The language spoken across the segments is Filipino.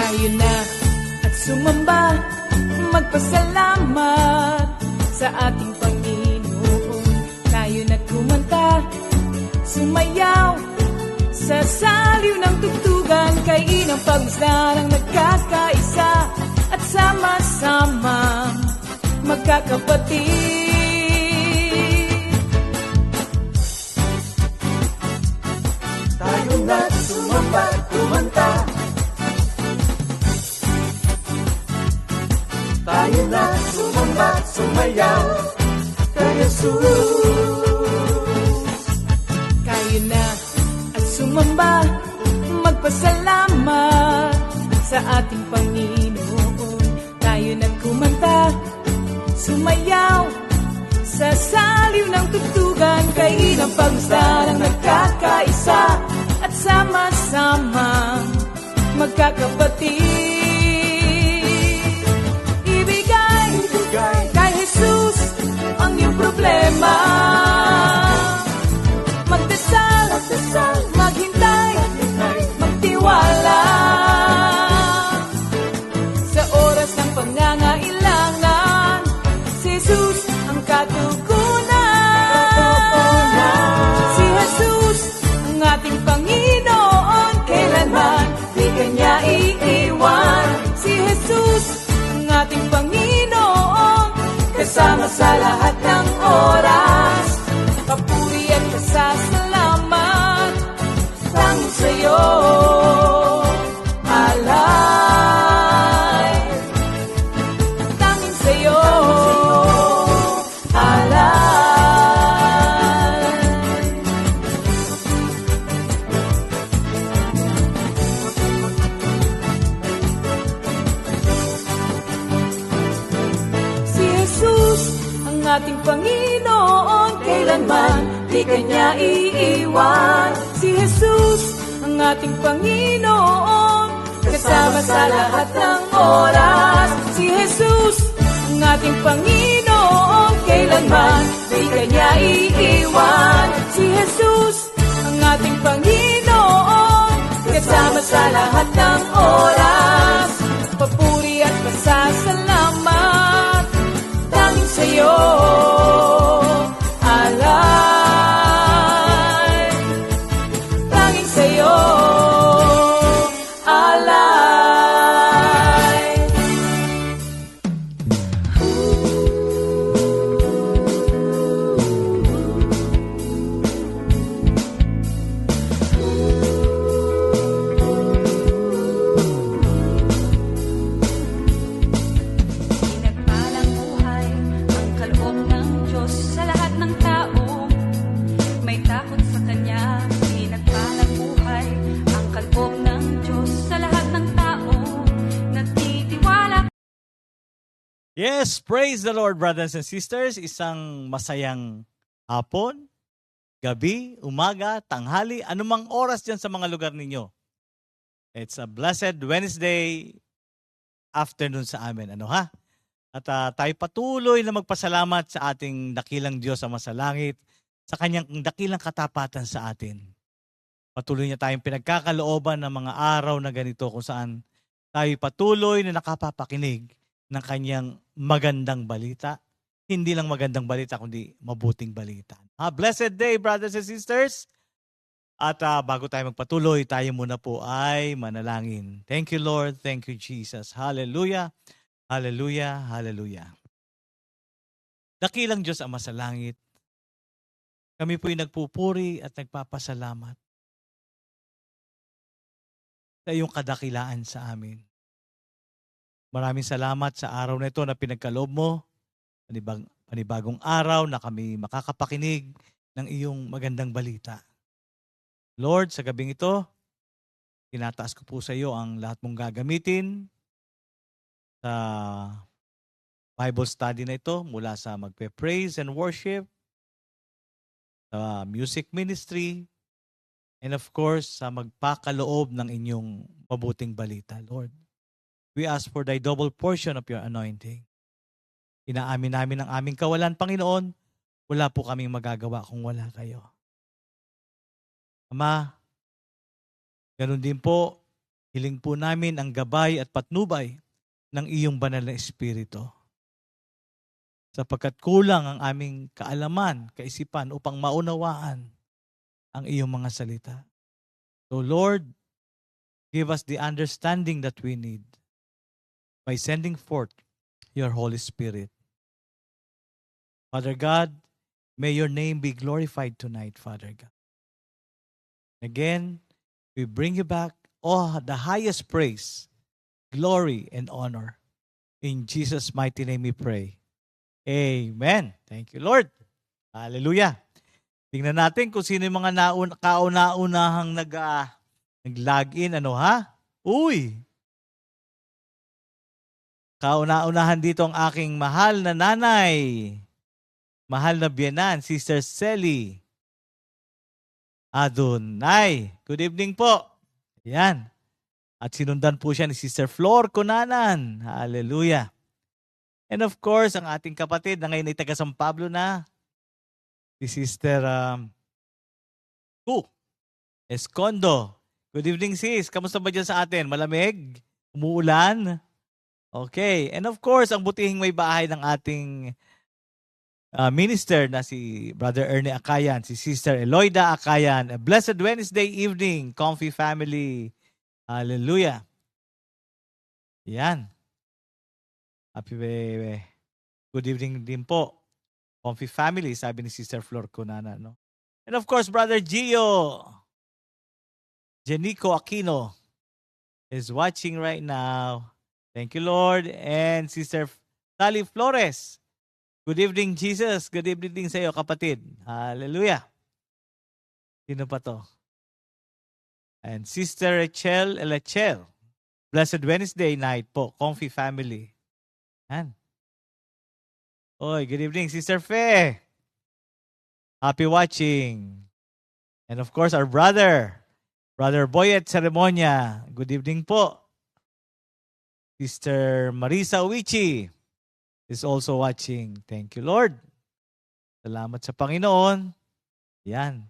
Tayo na at sumamba, magpasalamat sa ating Panginoon. Tayo na kumanta, sumayaw sa saliw ng tugtugan, kay inang pagmasdan ang nagkakaisa at sama-sama magkakapatid. Tayo na sumamba, kumanta. Tayo na sumamba, sumayaw kay Jesus. Tayo na at sumamba, magpasalamat sa ating Panginoon. Tayo na kumanta, sumayaw sa saliw ng tugtugan, kay inang pagmasdan ang nagkakaisa at sama-sama magkakapatid. Kay Jesus ang iyong problema. Magdasal, maghintay, magtiwala. Sa oras ng pangangailangan, si Jesus ang katugunan. Si Jesus ang ating Panginoon, kailanman di kanya iiwan. Si Jesus ang ating Panginoon, kasama sa lahat ng oras. Papuri at pasasalamat tanging sa'yo, alay. Tanging sa'yo, alay. Si Jesus ang ating Panginoon, kailanman di kanya iiwan. Si Jesus ang ating Panginoon, kasama sa lahat ng oras. Si Jesus ang ating Panginoon, kailanman di kanya iiwan. Si Jesus ang ating Panginoon, kasama sa lahat ng oras. Papuri at pasasalamat tanging sa'yo, alay. Tanging sa'yo, alay. Pinagpalang buhay ang kaloob ng Diyos sa lahat ng tao. May takot sa Kanya. Pinagpalang buhay ang kaloob ng Diyos sa lahat ng tao. Nagtitiwala. Yes, praise the Lord, brothers and sisters. Isang masayang hapon, gabi, umaga, tanghali, anumang oras dyan sa mga lugar ninyo. It's a blessed Wednesday afternoon sa amin. Ano ha? At tayo patuloy na magpasalamat sa ating dakilang Diyos ama sa langit, sa kanyang dakilang katapatan sa atin. Patuloy niya tayong pinagkakalooban ng mga araw na ganito kung saan tayo patuloy na nakapapakinig ng kanyang magandang balita. Hindi lang magandang balita, kundi mabuting balita. Blessed day, brothers and sisters. At bago tayo magpatuloy, tayo muna po ay manalangin. Thank you, Lord. Thank you, Jesus. Hallelujah. Hallelujah. Hallelujah. Dakilang Diyos ama sa langit, kami po'y nagpupuri at nagpapasalamat sa iyong kadakilaan sa amin. Maraming salamat sa araw na ito na pinagkaloob mo, panibagong araw na kami makakapakinig ng iyong magandang balita. Lord, sa gabing ito, tinataas ko po sa iyo ang lahat mong gagamitin sa Bible study na ito mula sa magpe-praise and worship sa music ministry, and of course, sa magpakaloob ng inyong mabuting balita, Lord. We ask for thy double portion of your anointing. Inaamin namin ang aming kawalan, Panginoon. Wala po kaming magagawa kung wala kayo. Ama, ganun din po, hiling po namin ang gabay at patnubay ng iyong banal na Espiritu. Sapagkat kulang ang aming kaalaman, kaisipan upang maunawaan ang iyong mga salita. So Lord, give us the understanding that we need by sending forth your Holy Spirit. Father God, may your name be glorified tonight, Father God. Again, we bring you back all the highest praise, glory, and honor. In Jesus' mighty name we pray. Amen. Thank you, Lord. Hallelujah. Tingnan natin kung sino yung mga kauna-unahang nag-login. Ano ha? Uy! Kauna-unahan dito ang aking mahal na nanay. Mahal na biyanan, Sister Selly. Adonai. Good evening po. Ayan. At sinundan po siya ni Sister Flor Cunanan. Hallelujah. And of course, ang ating kapatid na ngayon ay taga San Pablo na, si Sister Escondo. Good evening, sis. Kamusta ba dyan sa atin? Malamig? Umuulan? Okay. And of course, ang butihing may bahay ng ating minister na si Brother Ernie Acayan, si Sister Eloida Acayan. A blessed Wednesday evening, Comfy family. Hallelujah. Yan. Happy good evening din po. Comfy family, sabi ni Sister Flor Cunana, no? And of course, Brother Jenico Aquino is watching right now. Thank you, Lord. And Sister Sally Flores. Good evening, Jesus. Good evening din sa iyo, kapatid. Hallelujah. Sino pa to? And Sister Rachel Elachel. Blessed Wednesday night po. Comfy family. Yan. Oy, good evening, Sister Fe. Happy watching. And of course, our Brother Boyet Ceremonia. Good evening po. Sister Marisa Uichi is also watching. Thank you, Lord. Salamat sa Panginoon. Yan.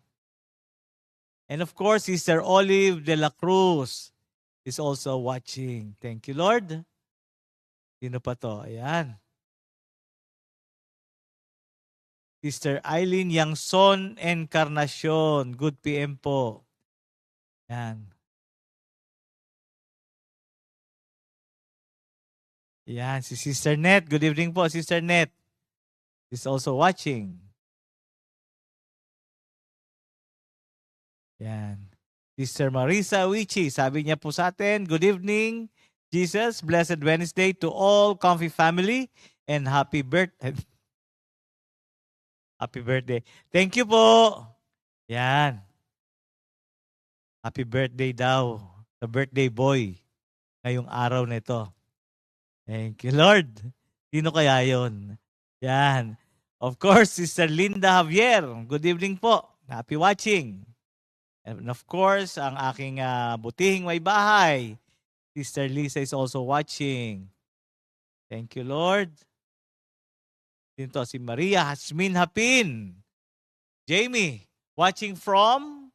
And of course, Sister Olive de la Cruz is also watching. Thank you, Lord. Sino pa to? Ayan. Sister Eileen Yangson Encarnacion. Good PM po. Ayan. Ayan, si Sister Net. Good evening po, Sister Net. Is also watching. Ayan. Sister Marisa Uichi, sabi niya po sa atin, good evening, Jesus, blessed Wednesday to all Comfy family, and happy birthday. Happy birthday. Thank you po. Yan. Happy birthday daw sa birthday boy ngayong araw na ito. Thank you, Lord. Sino kaya yun? Yan. Of course, Sister Linda Javier. Good evening po. Happy watching. And of course, ang aking butihing may bahay, Sister Lisa is also watching. Thank you, Lord. Dito si Maria Hasmin Hapin. Jamie, watching from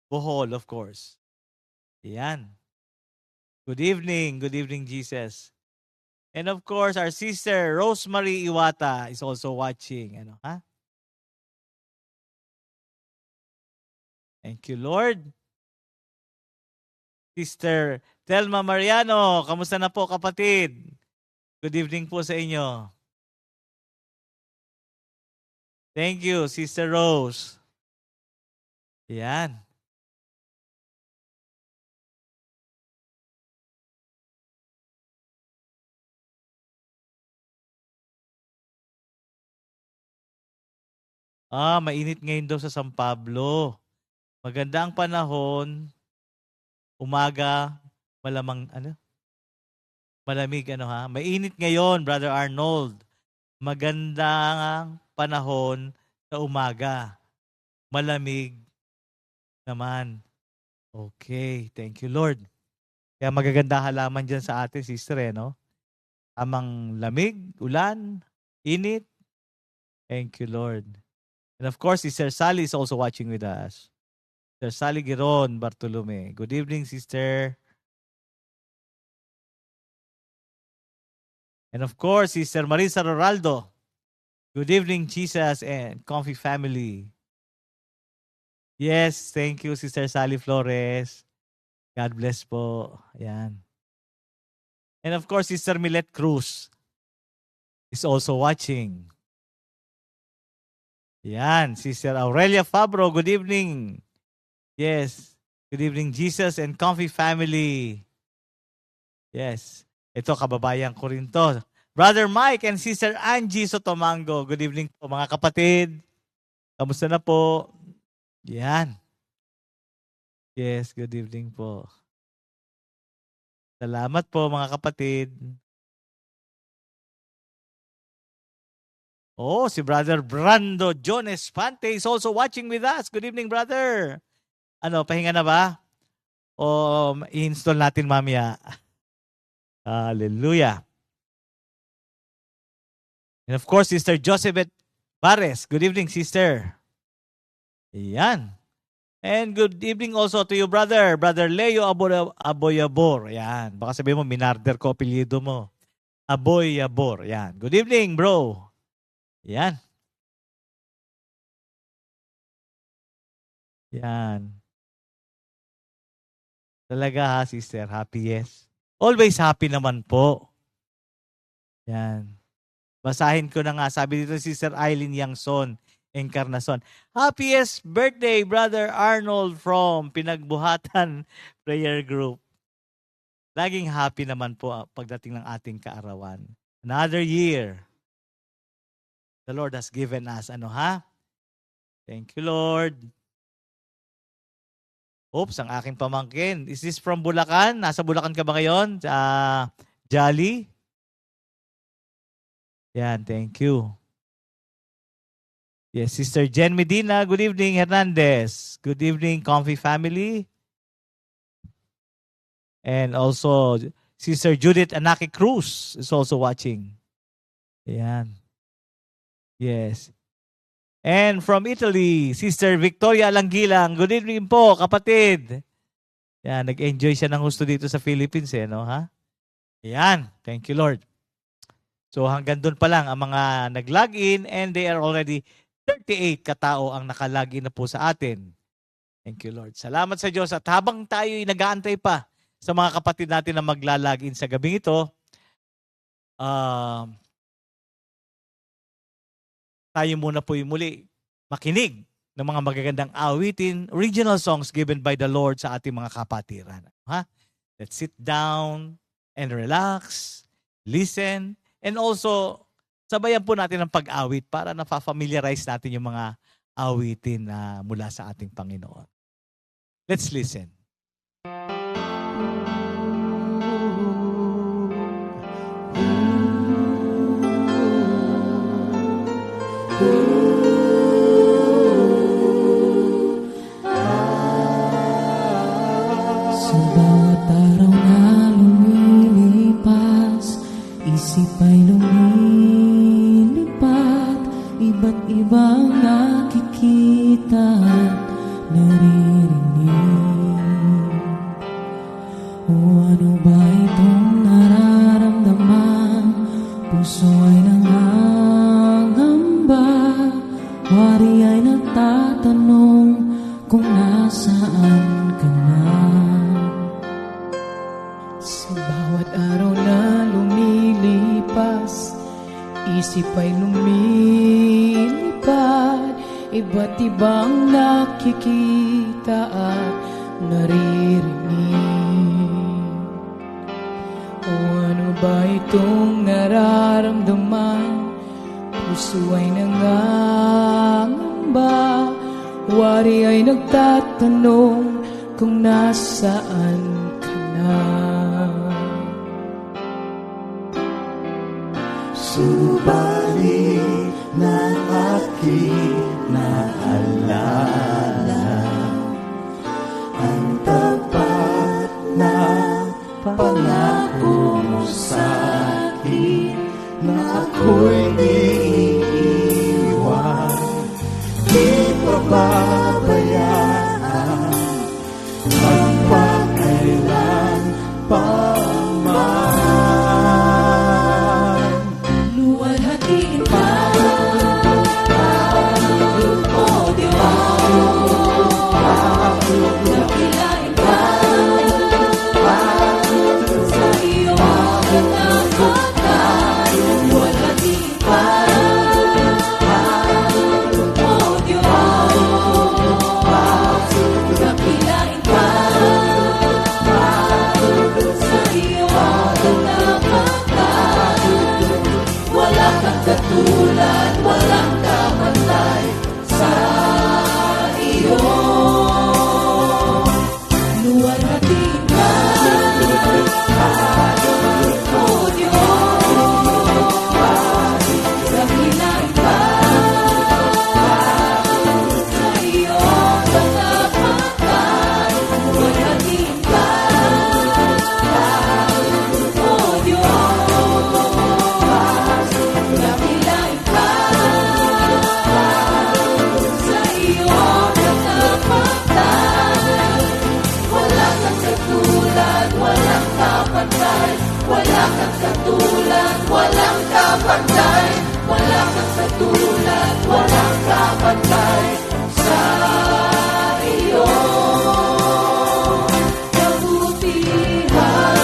Bohol, of course. Ayan. Good evening, Jesus. And of course, our sister Rosemary Iwata is also watching. Ano, ha? Thank you, Lord. Sister Telma Mariano, kamusta na po, kapatid? Good evening po sa inyo. Thank you, Sister Rose. Yan. Mainit ngayon daw sa San Pablo. Maganda ang panahon, umaga, malamig, Mainit ngayon, Brother Arnold. Maganda ang panahon sa umaga. malamig naman. Okay, thank you Lord. Kaya magaganda halaman dyan sa atin, sister, no? Tamang lamig, ulan, init. Thank you Lord. And of course, Sister Sally is also watching with us. Sister Sally Giron Bartolome. Good evening, sister. And of course, Sister Marisa Roraldo. Good evening, Jesus and Comfy family. Yes, thank you, Sister Sally Flores. God bless po. Ayan. And of course, Sister Milette Cruz is also watching. Ayan, Sister Aurelia Fabro, good evening. Yes, good evening, Jesus and Comfy family. Yes, ito kababayan ko rin to. Brother Mike and Sister Angie Sotomango, good evening po mga kapatid. Kamusta na po? Yan. Yes, good evening po. Salamat po mga kapatid. Oh, si Brother Brando John Espante is also watching with us. Good evening, brother. Ano, pahinga na ba? O i-install natin mamaya? Hallelujah. And of course, Sister Josephette Bares. Good evening, sister. Ayan. And good evening also to you, brother. Brother Leo Aboyabor. Ayan. Baka sabihin mo, minarder ko apelyido mo. Aboyabor. Ayan. Good evening, bro. Ayan. Ayan. Talaga ha, sister. Happy, yes. Always happy naman po. Ayan. Basahin ko na nga. Sabi dito, Sister Eileen Yangson. Encarnacion. Happiest birthday, Brother Arnold from Pinagbuhatan Prayer Group. Laging happy naman po pagdating ng ating kaarawan. Another year. The Lord has given us. Ano ha? Thank you, Lord. Oops, ang aking pamangkin. Is this from Bulacan? Nasa Bulacan ka ba ngayon? Jolly? Yan, thank you. Yes, Sister Jen Medina. Good evening, Hernandez. Good evening, Comfy family. And also, Sister Judith Anaki Cruz is also watching. Ayan. Yes. And from Italy, Sister Victoria Langgilang. Good evening po, kapatid. Ayan, nag-enjoy siya ng gusto dito sa Philippines, no? Ha? Ayan. Thank you, Lord. So hanggang doon pa lang ang mga nag-login and they are already 38 katao ang nakalagin na po sa atin. Thank you, Lord. Salamat sa Diyos. At habang tayo'y nag-aantay pa sa mga kapatid natin na maglalagin sa gabing ito, tayo muna po yung muli makinig ng mga magagandang awitin, original songs given by the Lord sa ating mga kapatiran. Ha? Let's sit down and relax, listen, and also sabayan po natin ang pag-awit para na-familiarize natin yung mga awitin na mula sa ating Panginoon. Let's listen. Sa bawat araw na lumilipas, isip ay lumilipat, iba't ibang nakikita at naririnig. O ano ba itong nararamdaman? Puso ay nangangamba, wari ay nagtatanong kung nasaan ka na. Sa bawat araw na lumilipas, isip ay lumilipad, iba't ibang nakikita at naririnig. O ano ba itong nararamdaman? Puso ay nangangamba, wari ay nagtatanong kung nasaan ka na. Subalit ng aking naalala, ako'y di iiwan, di pababayaan, magpakailan pa man. Luwalhatiin ka, o Diyos, dakilain ka, sa iyong katapatan. Luwalhatiin ka, o Diyos, dakilain ka, sa iyong katapatan. Wala kang katulad, walang kapantay sa iyo. Luwalhatiin ka, o Diyos, dakilain ka, sa iyong katapatan. Luwalhatiin ka, o Diyos, dakilain ka, sa iyong katapatan. Wala kang katulad, walang kapantay. Wala kang katulad, walang kapantay. Wala kang katulad, walang kapantay sa iyong kabutihan.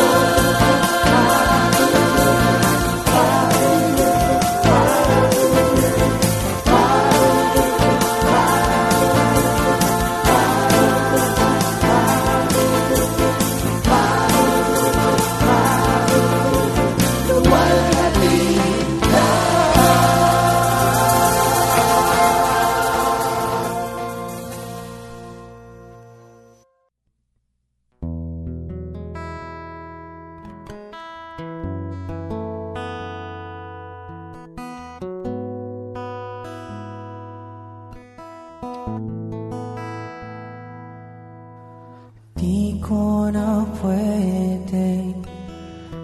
Di ko na pwedeng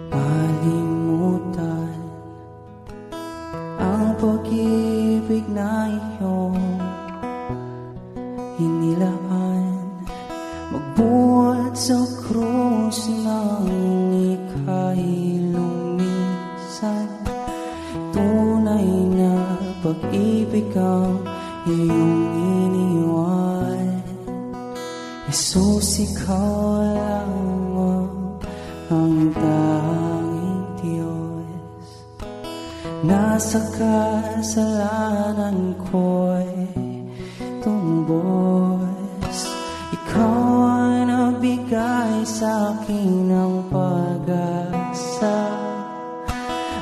malimutan ang pag-ibig na iyong inilaan. Magbuhat sa krus ng ika'y lumisan. Tunay na pag-ibig ang iyong iniwan. Jesus, ikaw lamang ang tanging Diyos. Nasa kasalanan ko'y tumbos. Ikaw ang nagbigay sa'kin ng pag-asa.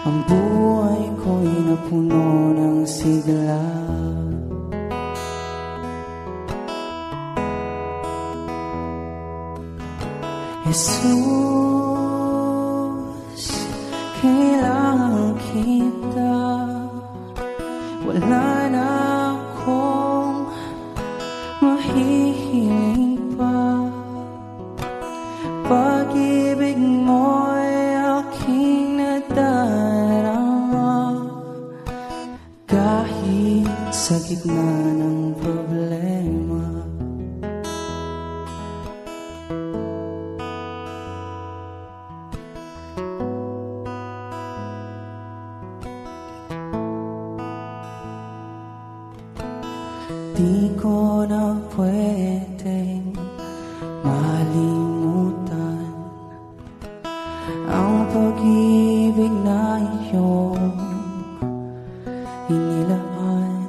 Ang buhay ko'y napuno ng sigla. Jesus, kailangan kita. Wala na akong mahihiling pa. Pag-ibig mo'y aking nadarama. Kahit sa gitna ng problema. Di ko na pwedeng malimutan ang pag-ibig na iyong inilaan.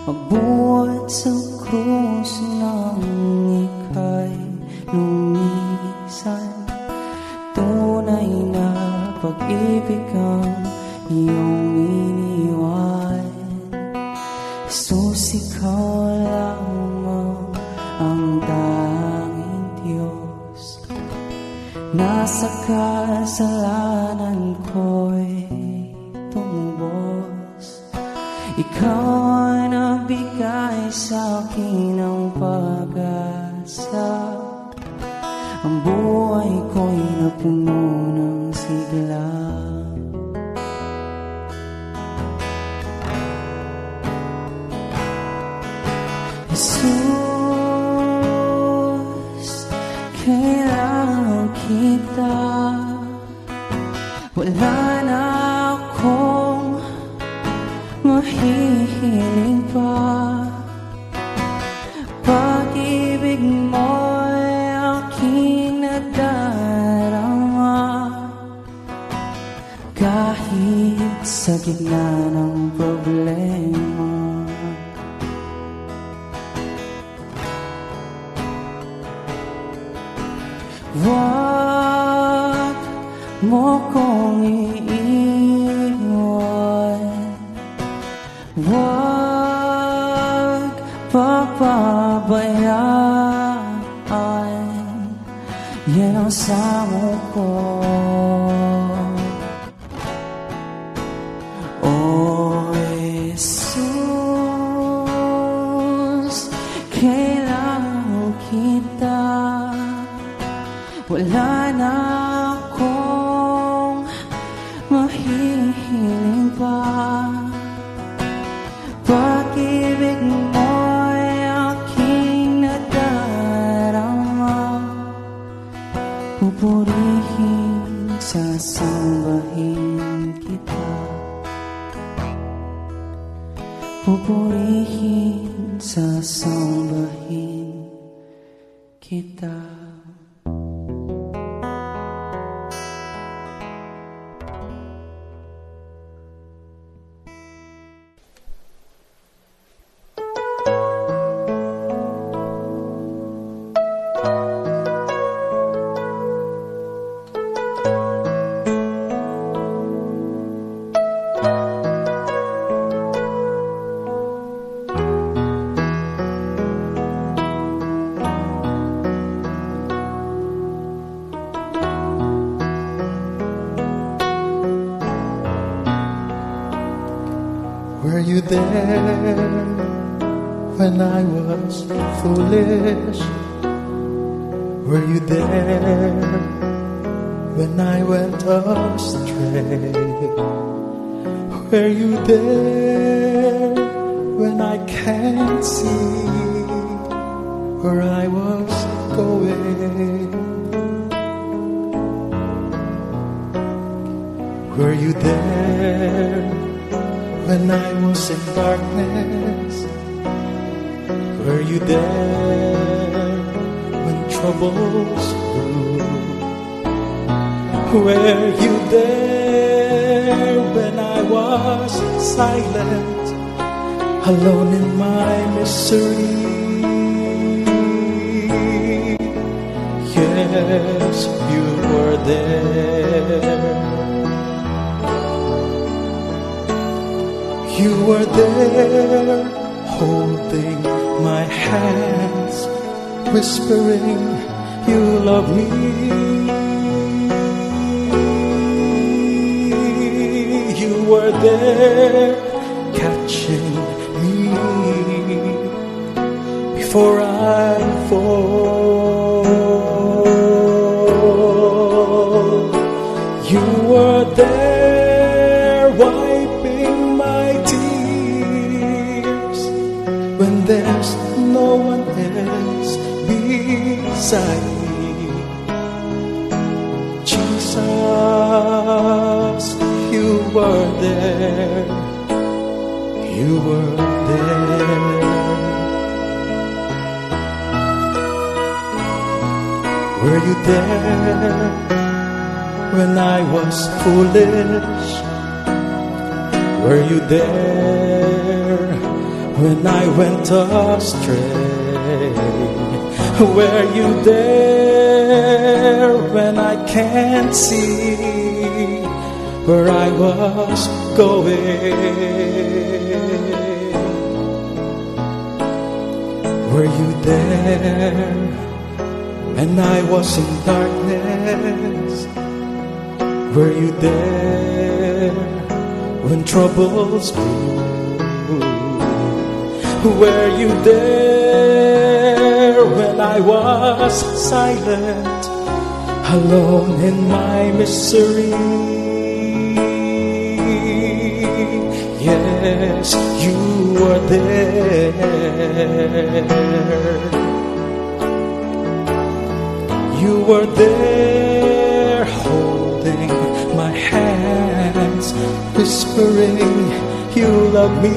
Magbuhat sa krus ng ika'y lumisan. Tunay na pag-ibig ang iyong iniwan. Jesus, ikaw lamang ang tanging Diyos. Nasa kasalanan ko'y tumubos. Ikaw ang nagbigay sa'kin ng pag-asa. Ang buhay ko'y napuno ng sigla. wala na akong mahihiling pa. Pag-ibig mo'y aking nadarama, kahit sa gitna ng problema. Huwag mo kong iiwan, huwag papabayaan, yan ang samo ko. O Jesus, kailangan kita. Wala na akong mahihiling pa. Pag-ibig mo'y aking nadarama, pupurihin, sasambahin kita. Pupurihin, sasambahin kita. Were you there when I was foolish? Were you there when I went astray? Were you there when I can't see where I was going? Were you there when I was in darkness? Were you there when troubles grew? Were you there when I was silent, alone in my misery? Yes, you were there. You were there, holding my hands, whispering, you love me. You were there, catching me before I fall. You were there, wiping my tears when there's no one else beside me. Jesus, you were there. You were there. Were you there when I was foolish? Were you there when I went astray? Were you there when I can't see where I was going? Were you there when I was in darkness? Were you there when troubles grew? Were you there when I was silent, alone in my misery? Yes, you were there. You were there, holding my hand, whispering you love me.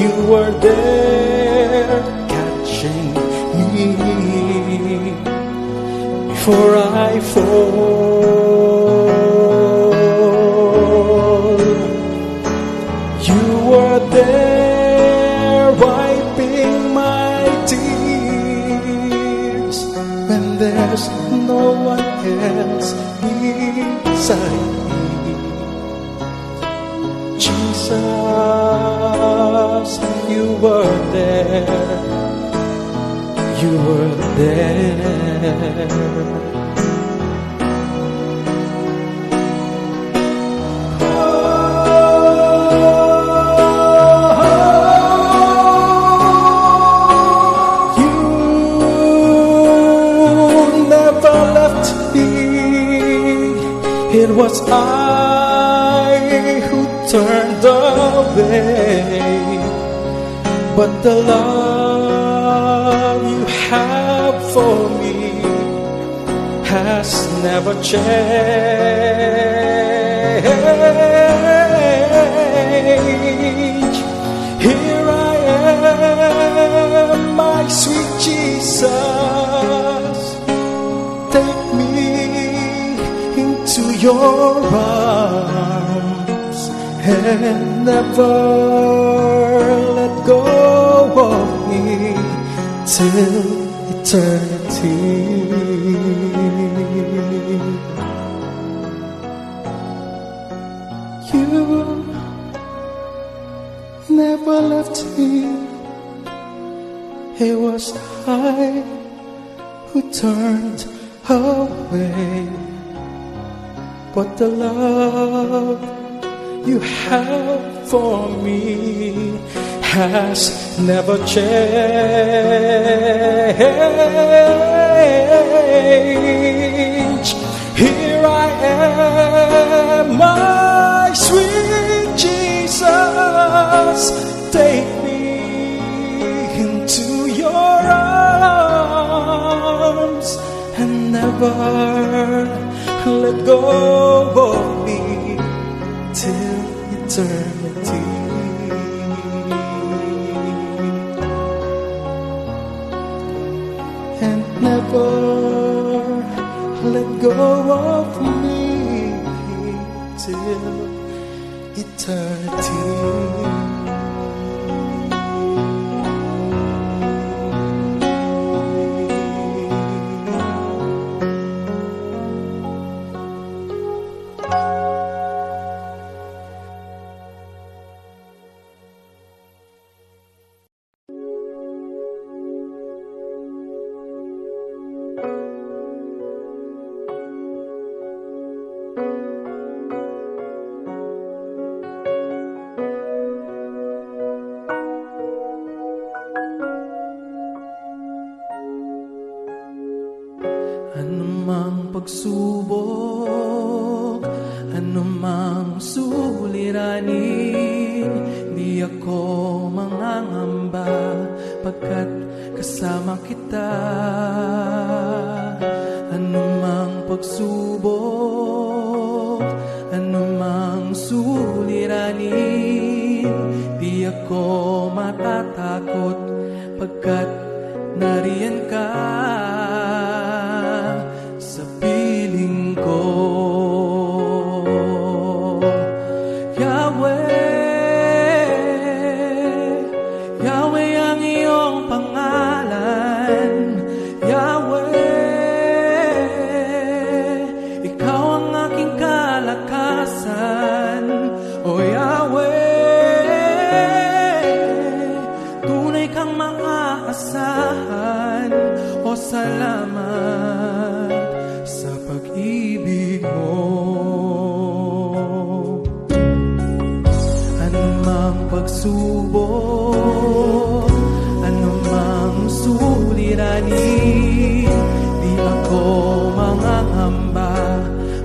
You were there catching me before I fall. You were there wiping my tears when there's no one else beside me. Jesus, you were there. You were there. It was I who turned away, but the love you have for me has never changed. Here I am, my sweet Jesus, take me into your arms and never let go of me till eternity. You never left me. It was I who turned away, but the love you have for me has never changed. Here I am, my sweet Jesus, take me into your arms and never let go of me till eternity. And never let go of me till eternity. Anumang pagsubok, anumang suliranin, di ako mangangamba pagkat kasama kita. Anumang pagsubok, anumang suliranin, di ako matatakot pagkat nariyan ka sa piling ko. Yahweh, Yahweh ang iyong pangalan. Yahweh, ikaw ang aking kalakasan. O Yahweh, tunay kang maaasahan. O salamat sa pag-ibig mo. Anumang pagsubok, anumang suliranin, di ako mangangamba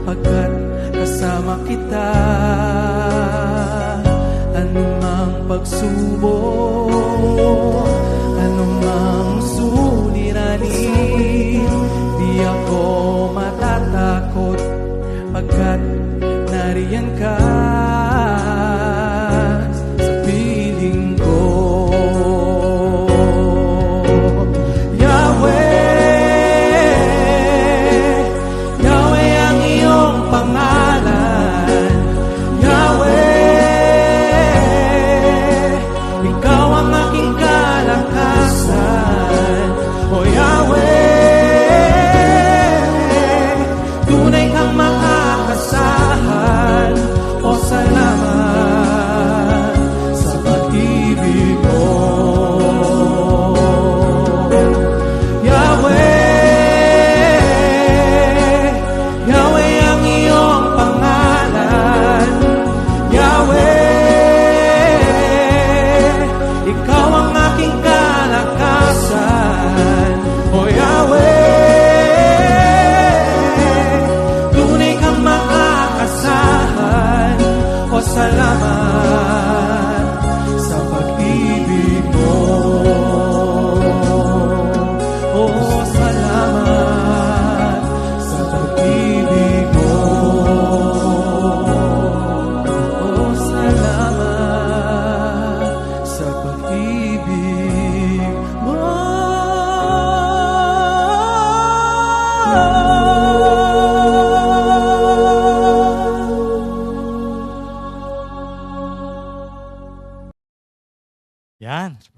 pagkat kasama kita. Anumang pagsubok, anumang suliranin, di ako matatawa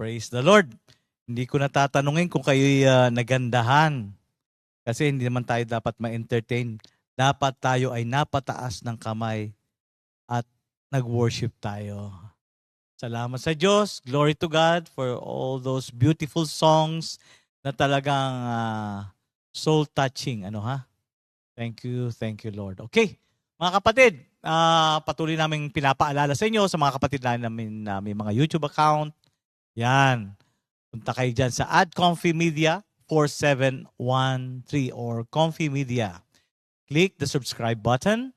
Praise the Lord. Hindi ko natatanungin kung kayo'y nagandahan. Kasi hindi naman tayo dapat ma-entertain. Dapat tayo ay napataas ng kamay at nag-worship tayo. Salamat sa Diyos. Glory to God for all those beautiful songs na talagang soul-touching. Thank you, Lord. Okay, mga kapatid, patuloy namin pinapaalala sa inyo, sa mga kapatid namin na may mga YouTube account. Yan. Punta kayo dyan sa @ComfyMedia 4713 or Comfy Media. Click the subscribe button,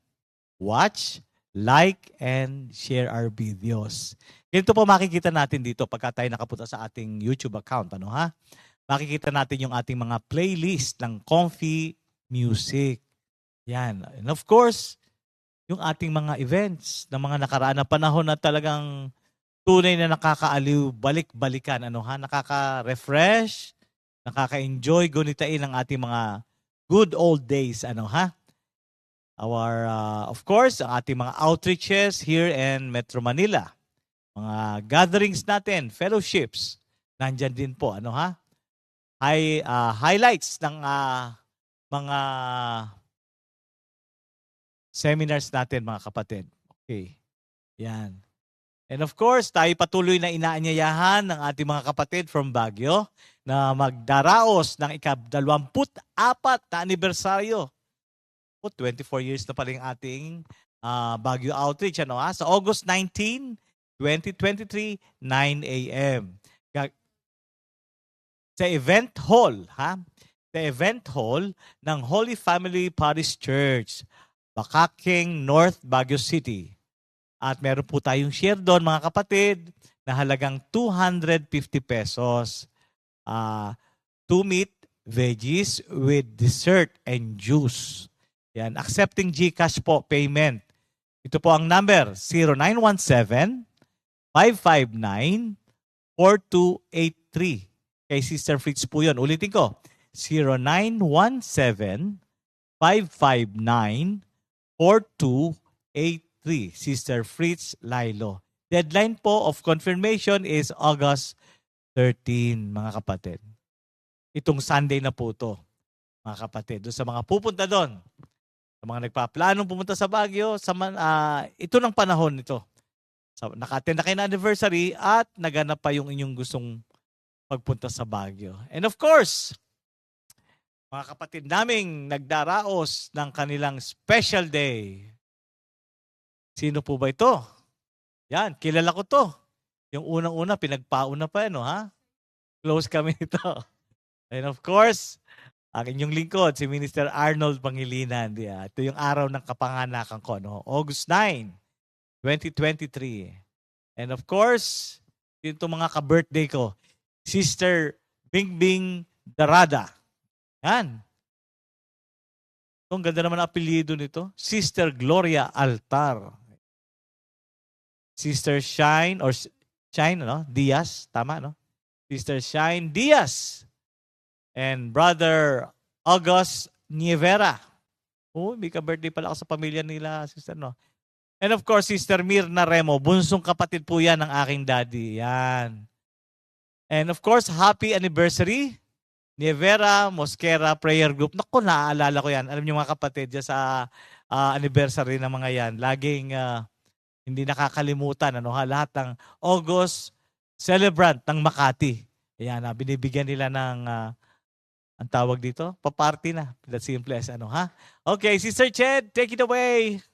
watch, like, and share our videos. Ganito po makikita natin dito pagka tayo nakapunta sa ating YouTube account. Makikita natin yung ating mga playlist ng Comfy Music. Yan. And of course, yung ating mga events ng mga nakaraan na panahon na talagang tunay na nakakaaliw, balik-balikan. Nakaka-refresh, nakaka-enjoy, gunitain ang ating mga good old days. Our, of course, ang ating mga outreaches here in Metro Manila. Mga gatherings natin, fellowships, nandyan din po. Highlights ng mga seminars natin, mga kapatid. Okay. Yan. And of course, tayo patuloy na inaanyayahan ng ating mga kapatid from Baguio na magdaraos ng ika-24 na anibersaryo. 24 years na pala yung ating Baguio Outreach. Sa August 19, 2023, 9 a.m. Sa event hall, Sa event hall ng Holy Family Parish Church, Bakaking, North Baguio City. At meron po tayong share doon, mga kapatid, na halagang 250 pesos. 2 meat, veggies with dessert and juice. Yan, accepting GCash po payment. Ito po ang number, 0917-559-4283. Kay Sister Fritz po yun. Ulitin ko, 0917-559-4283. Sister Fritz Lailo. Deadline po of confirmation is August 13, mga kapatid. Itong Sunday na po ito, mga kapatid. Doon sa mga pupunta doon, sa mga nagpaplanong pumunta sa Baguio, ito ng panahon nito. Naka-attend na kayo na anniversary at naganap pa yung inyong gustong pagpunta sa Baguio. And of course, mga kapatid naming nagdaraos ng kanilang special day. Sino po ba ito? Yan, kilala ko to. Yung unang-una, pinagpauna pa Close kami nito. And of course, ang inyong lingkod, si Minister Arnold Pangilinan. Ito yung araw ng kapanganakan ko, August 9, 2023. And of course, ito mga ka-birthday ko, Sister Bingbing Darada. Yan. Ang ganda naman ang apelyido nito. Sister Gloria Altar. Sister Shine Diaz. Tama, Sister Shine Diaz. And Brother August Nievera. May ka-birthday pala ako sa pamilya nila, sister, And of course, Sister Mirna Remo. Bunsong kapatid po yan ng aking daddy. Yan. And of course, happy anniversary, Nievera Mosquera Prayer Group. Naku, naaalala ko yan. Alam niyo mga kapatid, sa anniversary ng mga yan, laging hindi nakakalimutan. Lahat ng August celebrant ng Makati. Ayan, binibigyan nila ng, ang tawag dito, paparty na. That's simple as Okay, Sister Ched, take it away.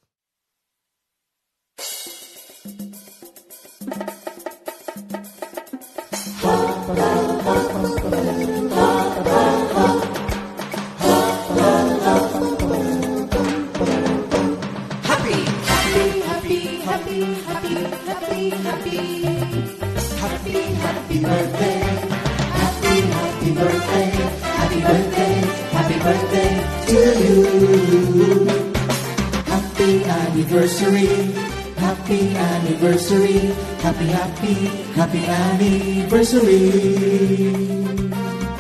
Happy anniversary, happy anniversary.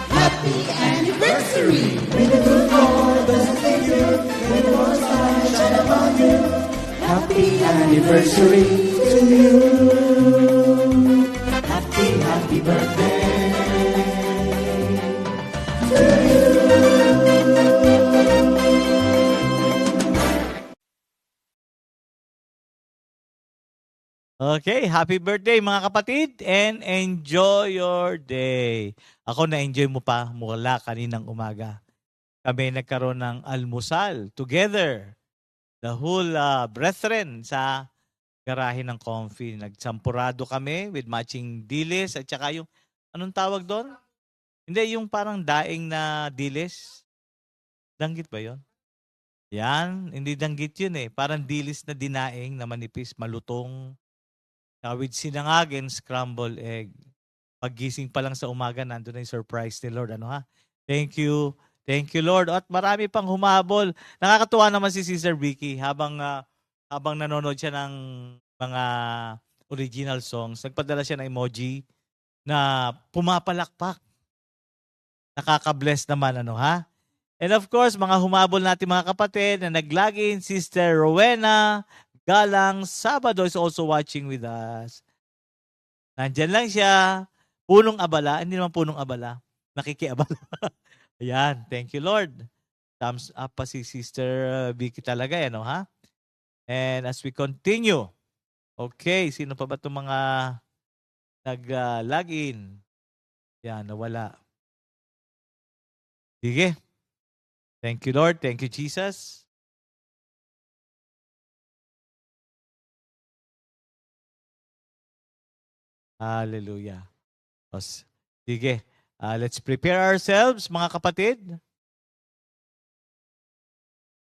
Happy anniversary. May the good Lord bless and keep you, may the Lord's light shine upon you. Happy anniversary to you. Happy birthday. Okay, happy birthday mga kapatid and enjoy your day. Ako na-enjoy mo pa mula kaninang umaga. Kami nagkaroon ng almusal together. The whole brethren sa garahe ng Comfy. Nagsampurado kami with matching dilis at saka yung, anong tawag doon? Hindi, yung parang daing na dilis. Danggit ba yon? Yan, hindi danggit yun eh. Parang dilis na dinaing na manipis, malutong. With sinangagin, scrambled egg. Paggising pa lang sa umaga, nandun na yung surprise ni Lord. Ano ha? Thank you. Thank you, Lord. At marami pang humabol. Nakakatuwa naman si Sister Vicky habang nanonood siya ng mga original songs. Nagpadala siya ng emoji na pumapalakpak. Nakaka-bless naman, ano ha? And of course, mga humabol natin mga kapatid na naglagin, Sister Rowena Galang Sabado is also watching with us. Nandyan lang siya. Punong abala. Hindi naman punong abala. Nakikiabala. Ayan. Thank you, Lord. Thumbs up pa si Sister Vicky talaga. Ano, ha? And as we continue. Okay. Sino pa ba itong mga nag-login? Yan. Nawala. Sige. Thank you, Lord. Thank you, Jesus. Hallelujah. Sige. Let's prepare ourselves, mga kapatid.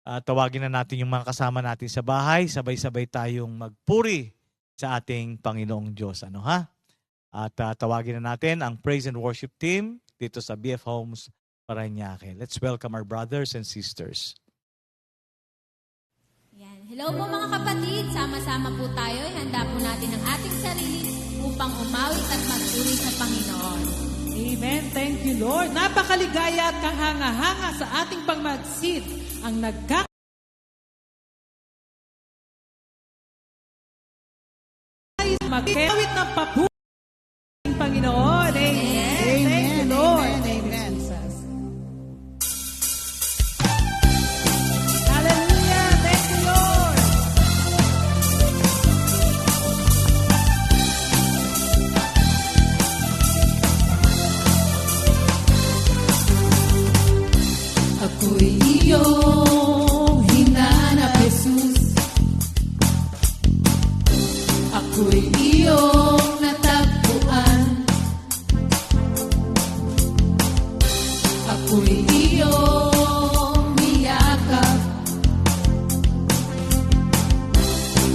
Tawagin na natin yung mga kasama natin sa bahay. Sabay-sabay tayong magpuri sa ating Panginoong Diyos. Ano ha? At tawagin na natin ang praise and worship team dito sa BF Homes Parañaque. Let's welcome our brothers and sisters. Yan. Hello po mga kapatid. Sama-sama po tayo. Handa po natin ang ating sarili upang umawit at magpuri sa Panginoon. Amen. Thank you, Lord. Napakaligaya at kahanga-hanga sa ating pagmagsid ang magkawit ng papuri ng Panginoon. Amen. Thank you, Lord. Amen. Jesus. Hallelujah. Thank you, Lord. Ako'y iyong hinanap, Jesus. Ako'y iyong natagpuan. Ako'y iyong niyakap.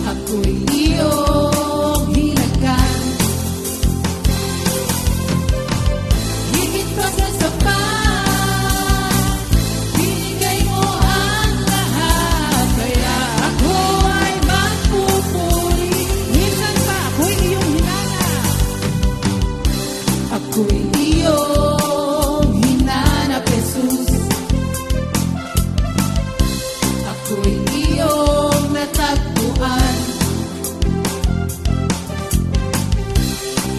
Ako'y iyong hinagan. Higit pa sa sapat, binigay mo ang lahat. Kaya ako ay magpupuri. Minsan pa, ako'y iyong hinanap. Ako'y iyong hinanap, Jesus. Ako'y iyong natagpuan.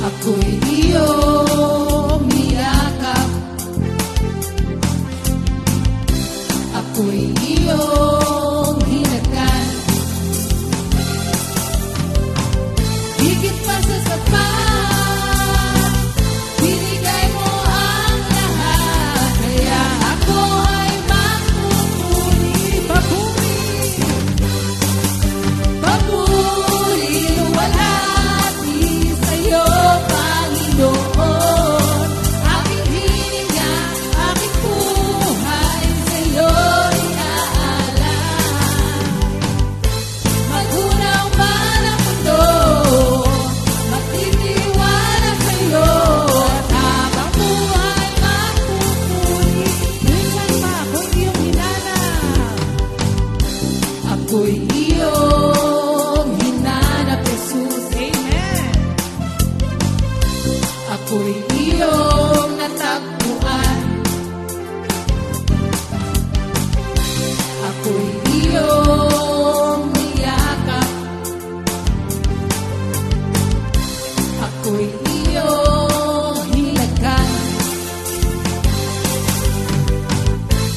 Ako'y iyong niyakap. Ako'y iyong hinagan. Higit pa sa sapat, binigay mo ang lahat. Kaya ako ay magpupuri. Papuri, luwalhati sa'yo, Panginoon. Aking hininga, aking buhay sa'yo iaalay. Magunaw man ang mundo, magtitiwala sa'yo. At habang buhay magpupuri. Minsan pa, ako'y iyong hinanap. Ako'y iyong hinanap, Jesus. Amen. Ako'y iyong natagpuan. Ako'y iyong niyakap. Ako'y iyong hinagan.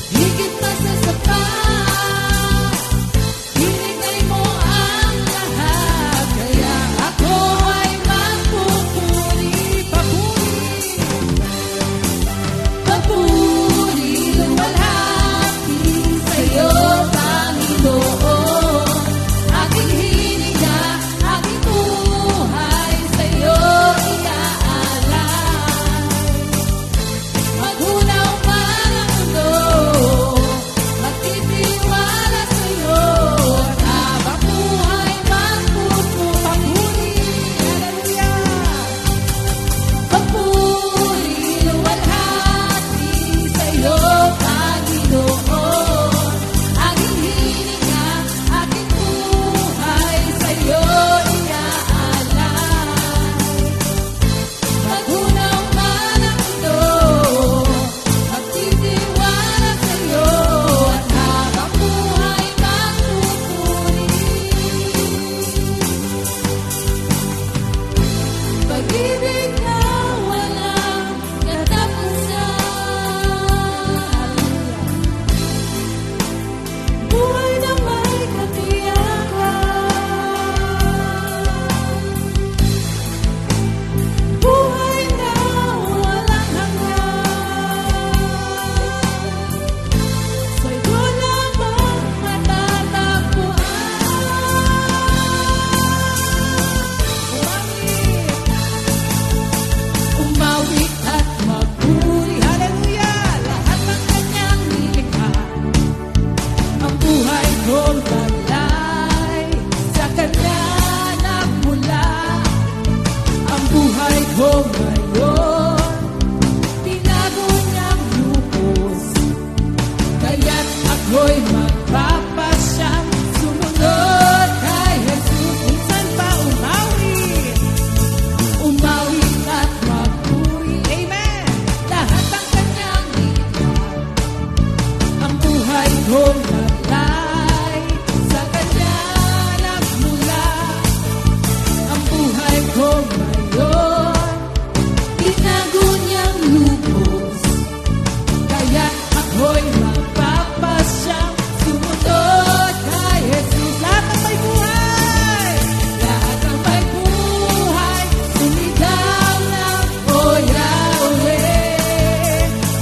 Higit pa sa sapat, binigay mo ang lahat. Kaya ako kong taglay, sa Kanya nagmula ang buhay ko ngayon. Tinago niyang lubos, kaya't ako'y magpapasyang sumunod kay Jesus. Minsan pa umawi at magpuri. Amen! Lahat ng Kanyang likha, ang buhay kong naglay, sa Kanya nagmula ang buhay ko ngayon. Tinago niyang lubos, kaya't ako'y magpapasyang sumunod kay Jesus. Lahat ng may buhay, lahat ng may buhay, sumigaw ng O Yahweh.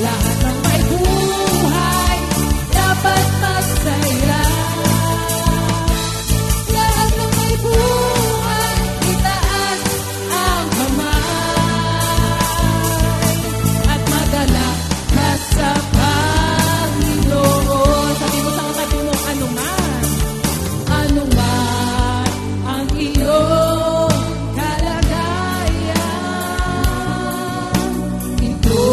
Lahat ng may buhay, dapat masaya. Lahat ng may buhay, itaas ang kamay at magalak ka sa Panginoon. Sabi mo sa katabi mo, anuman ang iyong kalagayan, ito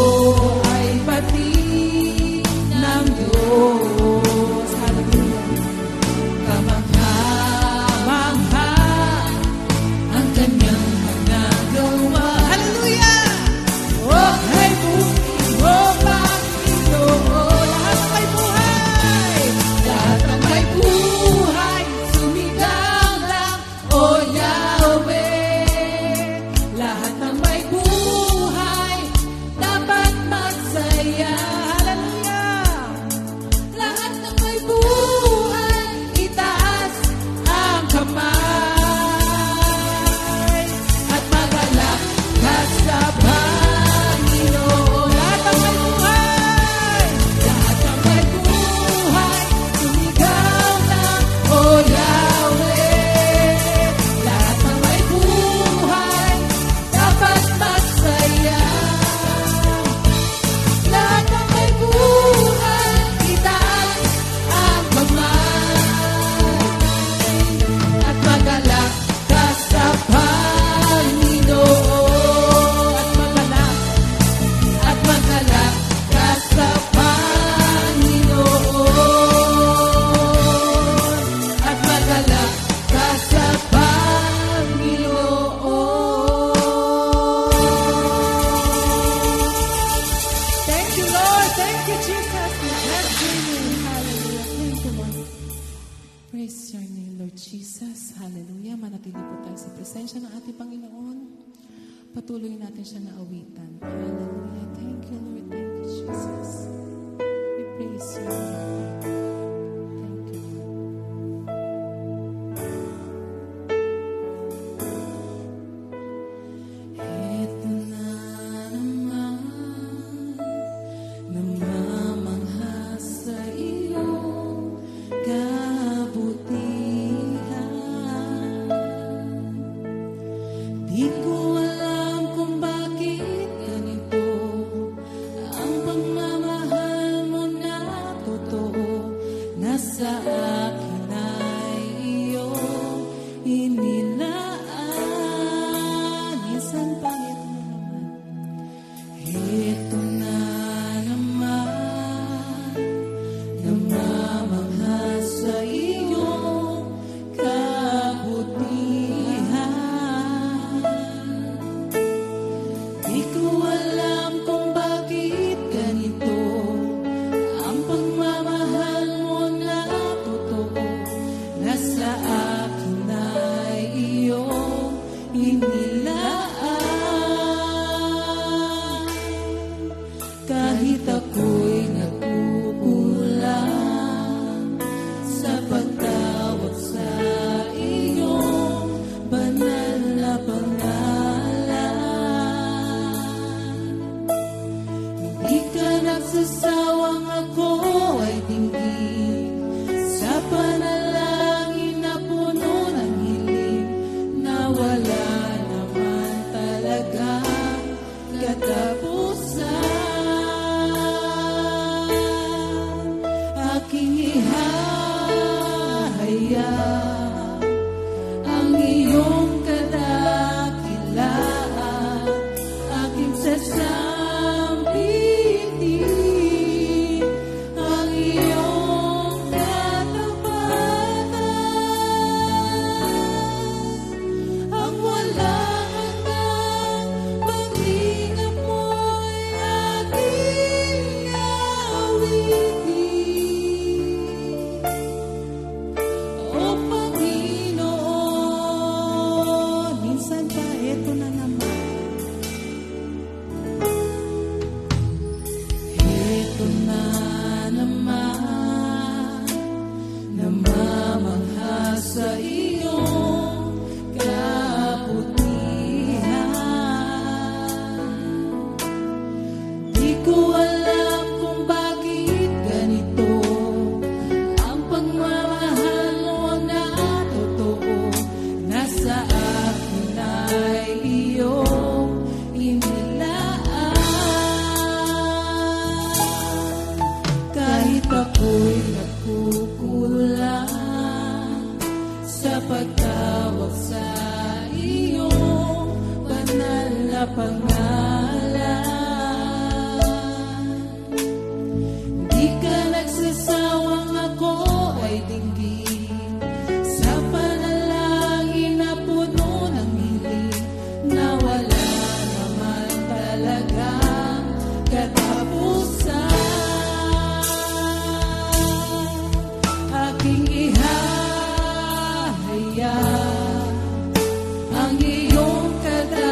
ay batid ng Diyos. Hallelujah. Kamangha-mangha ang Kanyang mga gawa. Hallelujah! Oh, hay buhay mo, Panginoon. Lahat ng may buhay, lahat ng may buhay, sumigaw ng O Yahweh. Lahat ng may buhay, dapat magsaya. Hallelujah! Lahat ng may buhay, itaas ang kamay at magalak ka sa Panginoon. Lahat ng may buhay, lahat ng may buhay, sumigaw ng O Yahweh. Lahat ng may buhay, dapat magsaya. Lahat ng may buhay, itaas ang kamay at magalak ka sa Panginoon. At magalak ka sa Panginoon. At magalak ka sa Panginoon. Thank you, Lord. Thank you, Jesus. We bless your name. Hallelujah. Thank you, Lord. Praise your name, Lord Jesus. Hallelujah. Manatili po tayo sa presensya ng ating Panginoon. Patuloy natin siya na awitan. Hallelujah. Thank you, Lord. Thank you, Jesus. We praise you, Lord. Thank you, Lord. Ito na naman, namamangha sa iyong kabutihan. Di ko alam kung bakit ganito ang pagmamahal mo na totoo. Nasa akin ay iyong inilaan. Minsan pangit mo naman. Ito na naman, namamangha sa iyong kabutihan. Di ko alam kung bakit ganito ang pagmamahal mo na totoo. Nasa akin ay hallelujah. Ang iyong kadakilaan, aking sasambitin, ang iyong katapatan, ang walang hanggang paglinga mo'y aking awitin. O Panginoon, minsan pa eto na naman. Eto na naman, namamangha sa iyong kabutihan. Di ko alam kung bakit ganito ang pagmamahal mo na totoo, nasa akin ay iyong inilaan. Kahit ako'y nagkukulang sa pagtawag sa iyong banal na pangalan, di ka nagsasawang ako ay dinggin sa panalangin na puno ng hiling, na wala naman talagang katapusan. Aking ihahayag ang iyong kadakilaan,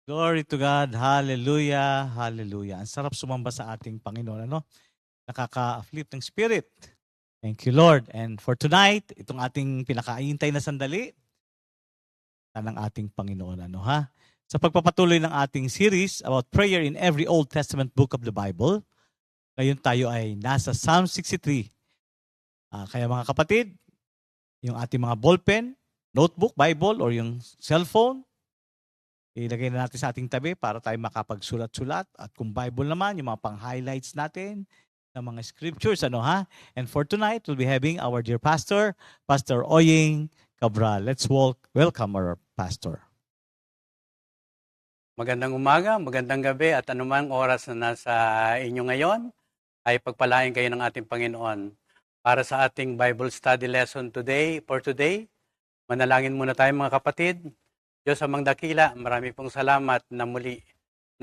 Glory to God. Hallelujah. Hallelujah. Ang sarap sumamba sa ating Panginoon. Ano? Nakaka-flip ng spirit. Thank you, Lord. And for tonight, itong ating pinakaintay na sandali, ng ating Panginoon. Ano, ha? Sa pagpapatuloy ng ating series about prayer in every Old Testament book of the Bible, ngayon tayo ay nasa Psalm 63. Kaya mga kapatid, yung ating mga ballpen, notebook, Bible, or yung cellphone, ilagay na natin sa ating tabi para tayo makapagsulat-sulat. At kung Bible naman, yung mga pang-highlights natin ng mga scriptures. Ano, ha? And for tonight, we'll be having our dear pastor, Pastor Oying Cabral. Let's welcome our pastor. Magandang umaga, magandang gabi at anumang oras na nasa inyo ngayon ay pagpalain kayo ng ating Panginoon. Para sa ating Bible study lesson for today, manalangin muna tayo mga kapatid. Diyos amang dakila, marami pong salamat na muli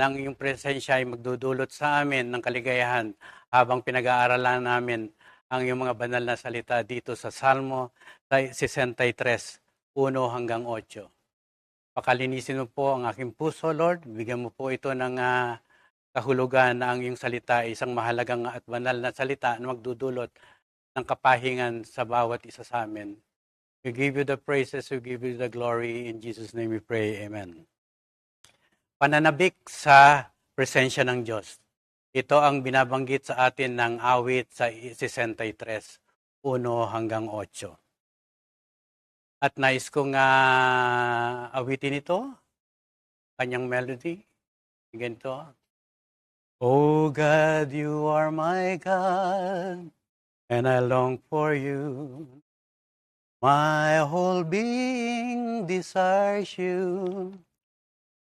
ng iyong presensya ay magdudulot sa amin ng kaligayahan habang pinag-aaralan namin ang iyong mga banal na salita dito sa Salmo 63, 1 hanggang 8. Pakalinisin mo po ang aking puso, Lord. Bigyan mo po ito ng kahulugan na ang iyong salita ay isang mahalagang at banal na salita na magdudulot ng kapahingan sa bawat isa sa amin. We give you the praises, we give you the glory. In Jesus' name we pray, Amen. Pananabik sa presensya ng Diyos. Ito ang binabanggit sa atin ng awit sa 63, 1 hanggang 8. At nais kong awitin ito, kanyang melody. Ganito. Oh God, you are my God, and I long for you. My whole being desires you,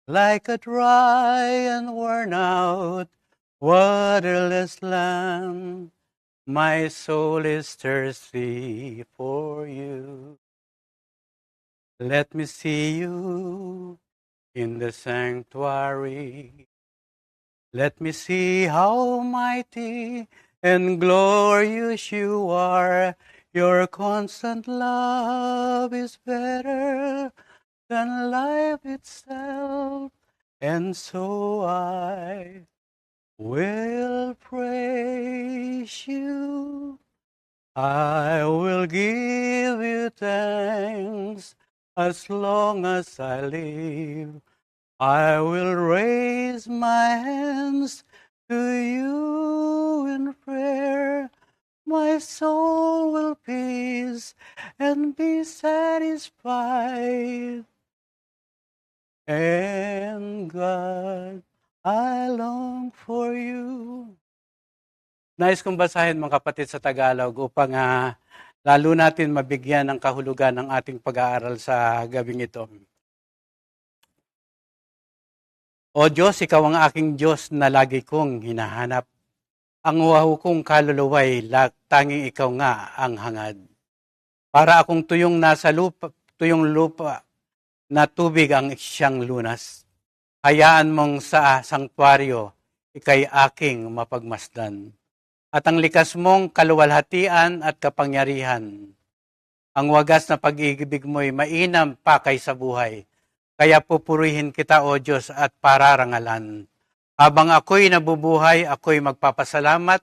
like a dry and worn out, waterless land. My soul is thirsty for you. Let me see you in the sanctuary. Let me see how mighty and glorious you are. Your constant love is better than life itself. And so I will praise you. I will give you thanks. As long as I live, I will raise my hands to you in prayer. My soul will peace and be satisfied. And God, I long for you. Nais kong basahin mga kapatid sa Tagalog upang lalo natin mabigyan ng kahulugan ng ating pag-aaral sa gabing ito. O Diyos, Ikaw ang aking Diyos na lagi kong hinahanap. Ang waho kong kaluluway, tanging Ikaw nga ang hangad. Para akong tuyong lupa na tubig ang siyang lunas. Hayaan mong sa sanktuaryo, Ika'y aking mapagmasdan. At ang likas mong kaluwalhatian at kapangyarihan. Ang wagas na pag-ibig mo'y mainam pa kaysa buhay. Kaya pupurihin kita, O Diyos, at pararangalan. Habang ako'y nabubuhay, ako'y magpapasalamat,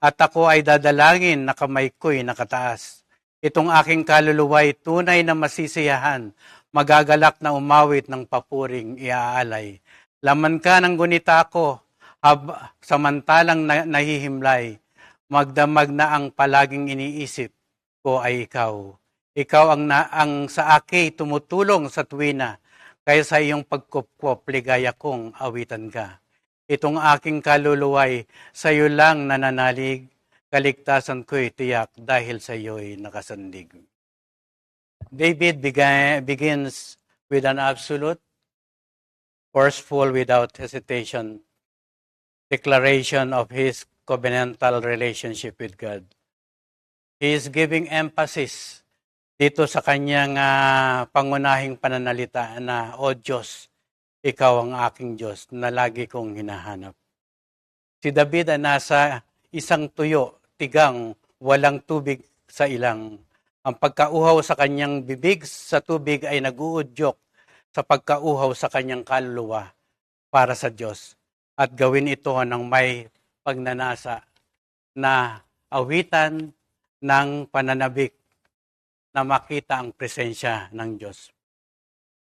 at ako ay dadalangin na kamay ko'y nakataas. Itong aking kaluluwa'y tunay na masisiyahan, magagalak na umawit ng papuring iaalay. Laman ka ng gunita ko, samantalang nahihimlay, magdamag na ang palaging iniisip ko ay ikaw. Ikaw ang sa akin tumutulong sa tuwina, kaya sa iyong pagkupkop, ligaya kong awitan ka. Itong aking kaluluway, sa iyo lang nananalig, kaligtasan ko'y tiyak dahil sa iyo'y nakasandig. David begins with an absolute, forceful, without hesitation, declaration of his covenantal relationship with God. He is giving emphasis dito sa kanyang pangunahing pananalita na, O Diyos, Ikaw ang aking Diyos na lagi kong hinahanap. Si David ay nasa isang tuyo, tigang, walang tubig sa ilang. Ang pagkauhaw sa kanyang bibig sa tubig ay naguudyok sa pagkauhaw sa kanyang kaluluwa. para sa Diyos at gawin ito ng may pagnanasa na awitan ng pananabik na makita ang presensya ng Diyos.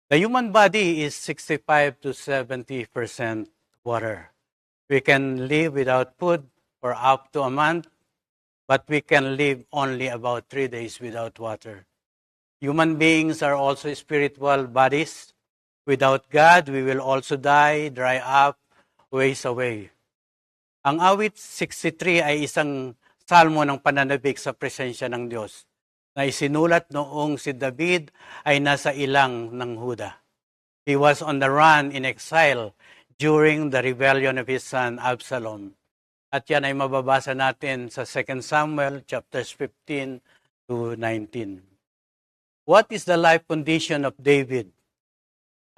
The human body is 65 to 70% water. We can live without food for up to a month, but we can live only about 3 days without water. Human beings are also spiritual bodies. Without God, we will also die, dry up, waste away. Ang awit 63 ay isang salmo ng pananabik sa presensya ng Diyos na isinulat noong si David ay nasa ilang ng Huda. He was on the run in exile during the rebellion of his son Absalom. At yan ay mababasa natin sa 2 Samuel chapters 15 to 19. What is the life condition of David?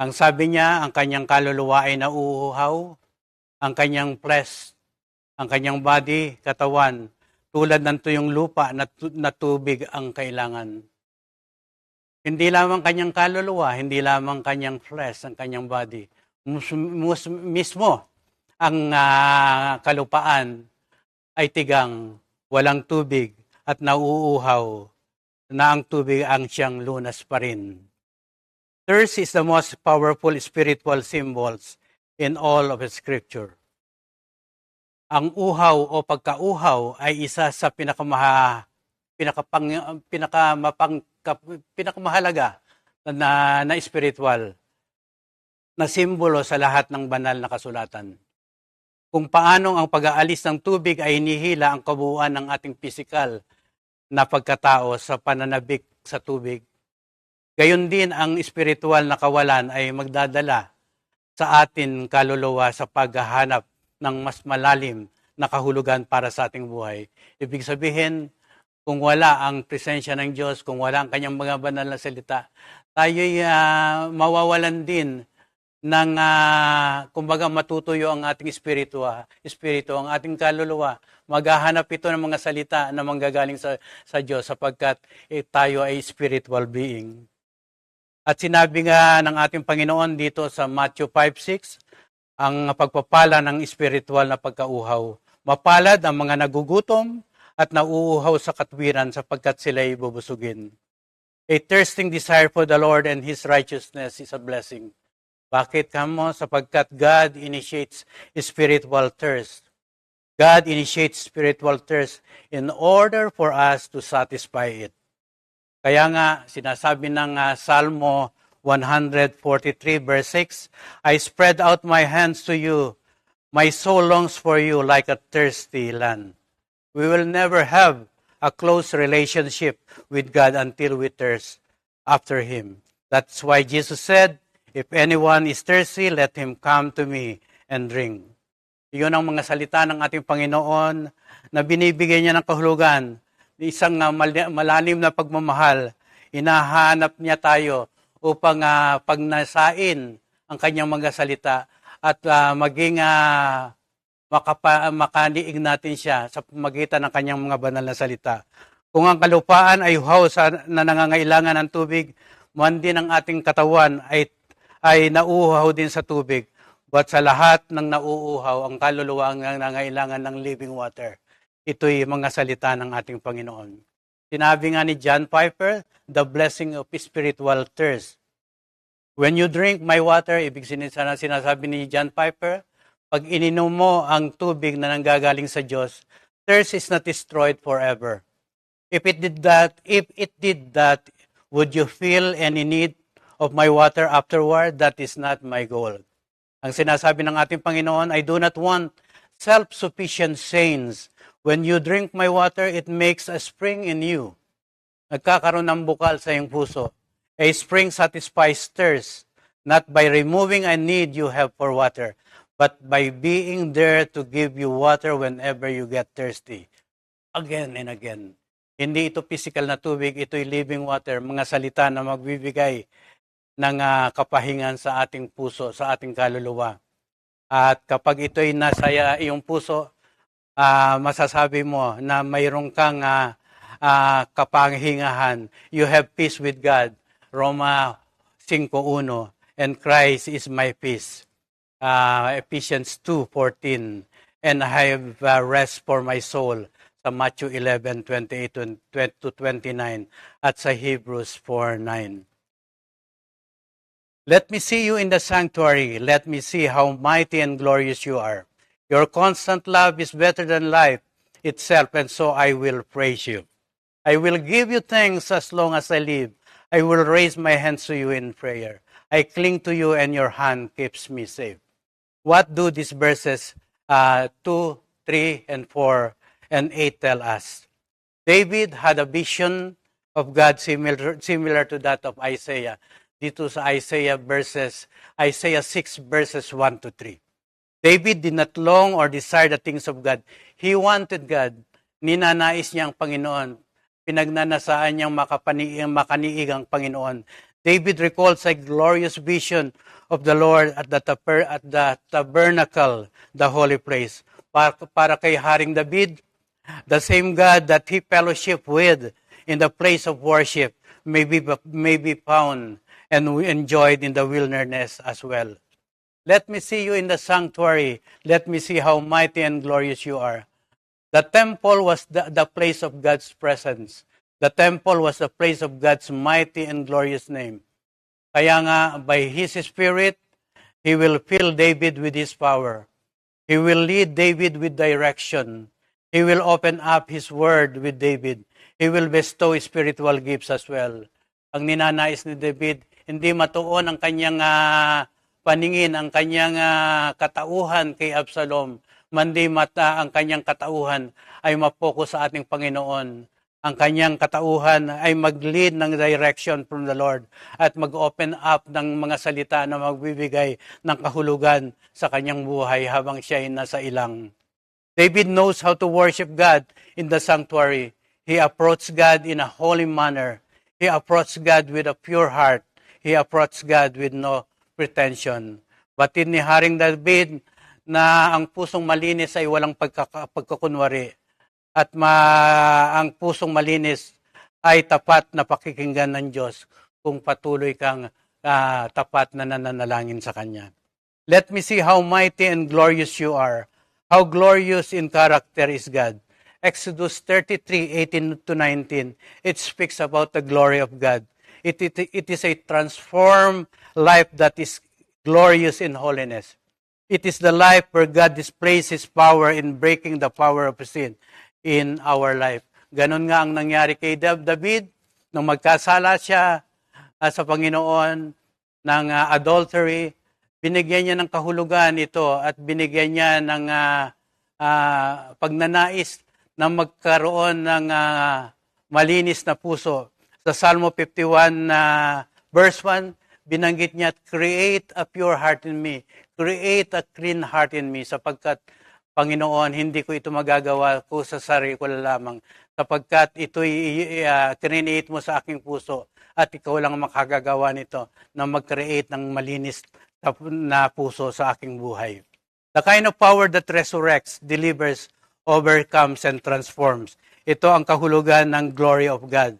Ang sabi niya, ang kanyang kaluluwa ay nauuhaw, ang kanyang flesh, ang kanyang body, katawan, tulad ng tuyong lupa na tubig ang kailangan. Hindi lamang kanyang kaluluwa, hindi lamang kanyang flesh, ang kanyang body. Mismo, ang kalupaan ay tigang, walang tubig at nauuhaw na ang tubig ang siyang lunas pa rin. Thirst is the most powerful spiritual symbols in all of Scripture. Ang uhaw o pagkauhaw ay isa sa pinakamahalaga na spiritual na simbolo sa lahat ng banal na kasulatan. Kung paano ang pag-aalis ng tubig ay hinihila ang kabuuan ng ating pisikal na pagkatao sa pananabik sa tubig. Gayon din ang spiritual na kawalan ay magdadala sa atin kaluluwa sa paghahanap ng mas malalim na kahulugan para sa ating buhay. Ibig sabihin, kung wala ang presensya ng Diyos, kung wala ang kanyang mga banal na salita, tayo'y mawawalan din ng, kumbaga matutuyo ang ating espiritu, ang ating kaluluwa. Maghahanap ito ng mga salita na manggagaling sa Diyos sapagkat tayo ay spiritual being. At sinabi nga ng ating Panginoon dito sa Matthew 5:6, ang pagpapala ng spiritual na pagkauhaw. Mapalad ang mga nagugutom at nauuhaw sa katwiran sapagkat sila'y bubusugin. A thirsting desire for the Lord and His righteousness is a blessing. Bakit kamo? Sapagkat God initiates spiritual thirst. God initiates spiritual thirst in order for us to satisfy it. Kaya nga, sinasabi ng Salmo 143 verse 6, I spread out my hands to you. My soul longs for you like a thirsty land. We will never have a close relationship with God until we thirst after Him. That's why Jesus said, if anyone is thirsty, let him come to me and drink. Iyon ang mga salita ng ating Panginoon na binibigay niya ng kahulugan, isang malalim na pagmamahal. Hinahanap niya tayo upang pagnasain ang kanyang mga salita at maging makaniig natin siya sa pamagitan ng kanyang mga banal na salita. Kung ang kalupaan ay uhaw na nangangailangan ng tubig, man din ang ating katawan ay nauuhaw din sa tubig. But sa lahat ng nauuhaw, ang kaluluwa ang nangangailangan ng living water. Ito'y mga salita ng ating Panginoon. Sinabi nga ni John Piper, the blessing of spiritual thirst. When you drink my water, ibig sinasabi ni John Piper, pag ininom mo ang tubig na nanggagaling sa Diyos, thirst is not destroyed forever. If it did that, would you feel any need of my water afterward? That is not my goal. Ang sinasabi ng ating Panginoon, I do not want self-sufficient saints. When you drink my water, it makes a spring in you. Nagkakaroon ng bukal sa iyong puso. A spring satisfies thirst, not by removing a need you have for water, but by being there to give you water whenever you get thirsty. Again and again. Hindi ito physical na tubig, ito'y living water, mga salita na magbibigay ng kapahingan sa ating puso, sa ating kaluluwa. At kapag ito'y nasa iyong puso, masasabi mo na mayroon kang kapahingahan. You have peace with God. Roma 5:1, and Christ is my peace. Ephesians 2:14, and I have rest for my soul sa Matthew 11:28 to 29 at sa Hebrews 4:9. Let me see you in the sanctuary. Let me see how mighty and glorious you are. Your constant love is better than life itself, and so I will praise you. I will give you thanks as long as I live. I will raise my hands to you in prayer. I cling to you, and your hand keeps me safe. What do these verses 2, 3, and 4, and 8 tell us? David had a vision of God similar to that of Isaiah. Dito sa Isaiah 6 verses 1 to 3. David did not long or desire the things of God. He wanted God. Ninanais niya ang Panginoon. Pinagnanasaan niyang makaniig ang Panginoon. David recalls a glorious vision of the Lord at the tabernacle, the holy place. Para kay Haring David, the same God that he fellowship with in the place of worship may be found and enjoyed in the wilderness as well. Let me see you in the sanctuary. Let me see how mighty and glorious you are. The temple was the place of God's presence. The temple was the place of God's mighty and glorious name. Kaya nga, by His Spirit, He will fill David with His power. He will lead David with direction. He will open up His word with David. He will bestow spiritual gifts as well. Ang ninanais ni David, hindi matuon ang kanyang paningin, ang kanyang katauhan kay Absalom. Mandi mata ang kanyang katauhan ay mapokus sa ating Panginoon. Ang kanyang katauhan ay mag-lead ng direction from the Lord at mag-open up ng mga salita na magbibigay ng kahulugan sa kanyang buhay habang siya ay nasa ilang. David knows how to worship God in the sanctuary. He approached God in a holy manner. He approached God with a pure heart. He approached God with no pretension. Batid ni Haring David na ang pusong malinis ay walang pagkakunwari. At ang pusong malinis ay tapat na pakikinggan ng Diyos kung patuloy kang tapat na nananalangin sa Kanya. Let me see how mighty and glorious you are. How glorious in character is God. Exodus 33:18 to 19, it speaks about the glory of God. It is a transformed life that is glorious in holiness. It is the life where God displays His power in breaking the power of sin in our life. Ganon nga ang nangyari kay David nung magkasala siya sa Panginoon ng adultery. Binigyan niya ng kahulugan ito at binigyan niya ng pagnanais na magkaroon ng malinis na puso. Sa Salmo 51 verse 1, binanggit niya, create a pure heart in me. Create a clean heart in me. Sapagkat, Panginoon, hindi ko ito magagawa ko sa sarili ko lamang. Sapagkat ito'y create mo sa aking puso at ikaw lang makagagawa nito na mag-create ng malinis na puso sa aking buhay. The kind of power that resurrects, delivers, overcomes, and transforms. Ito ang kahulugan ng glory of God.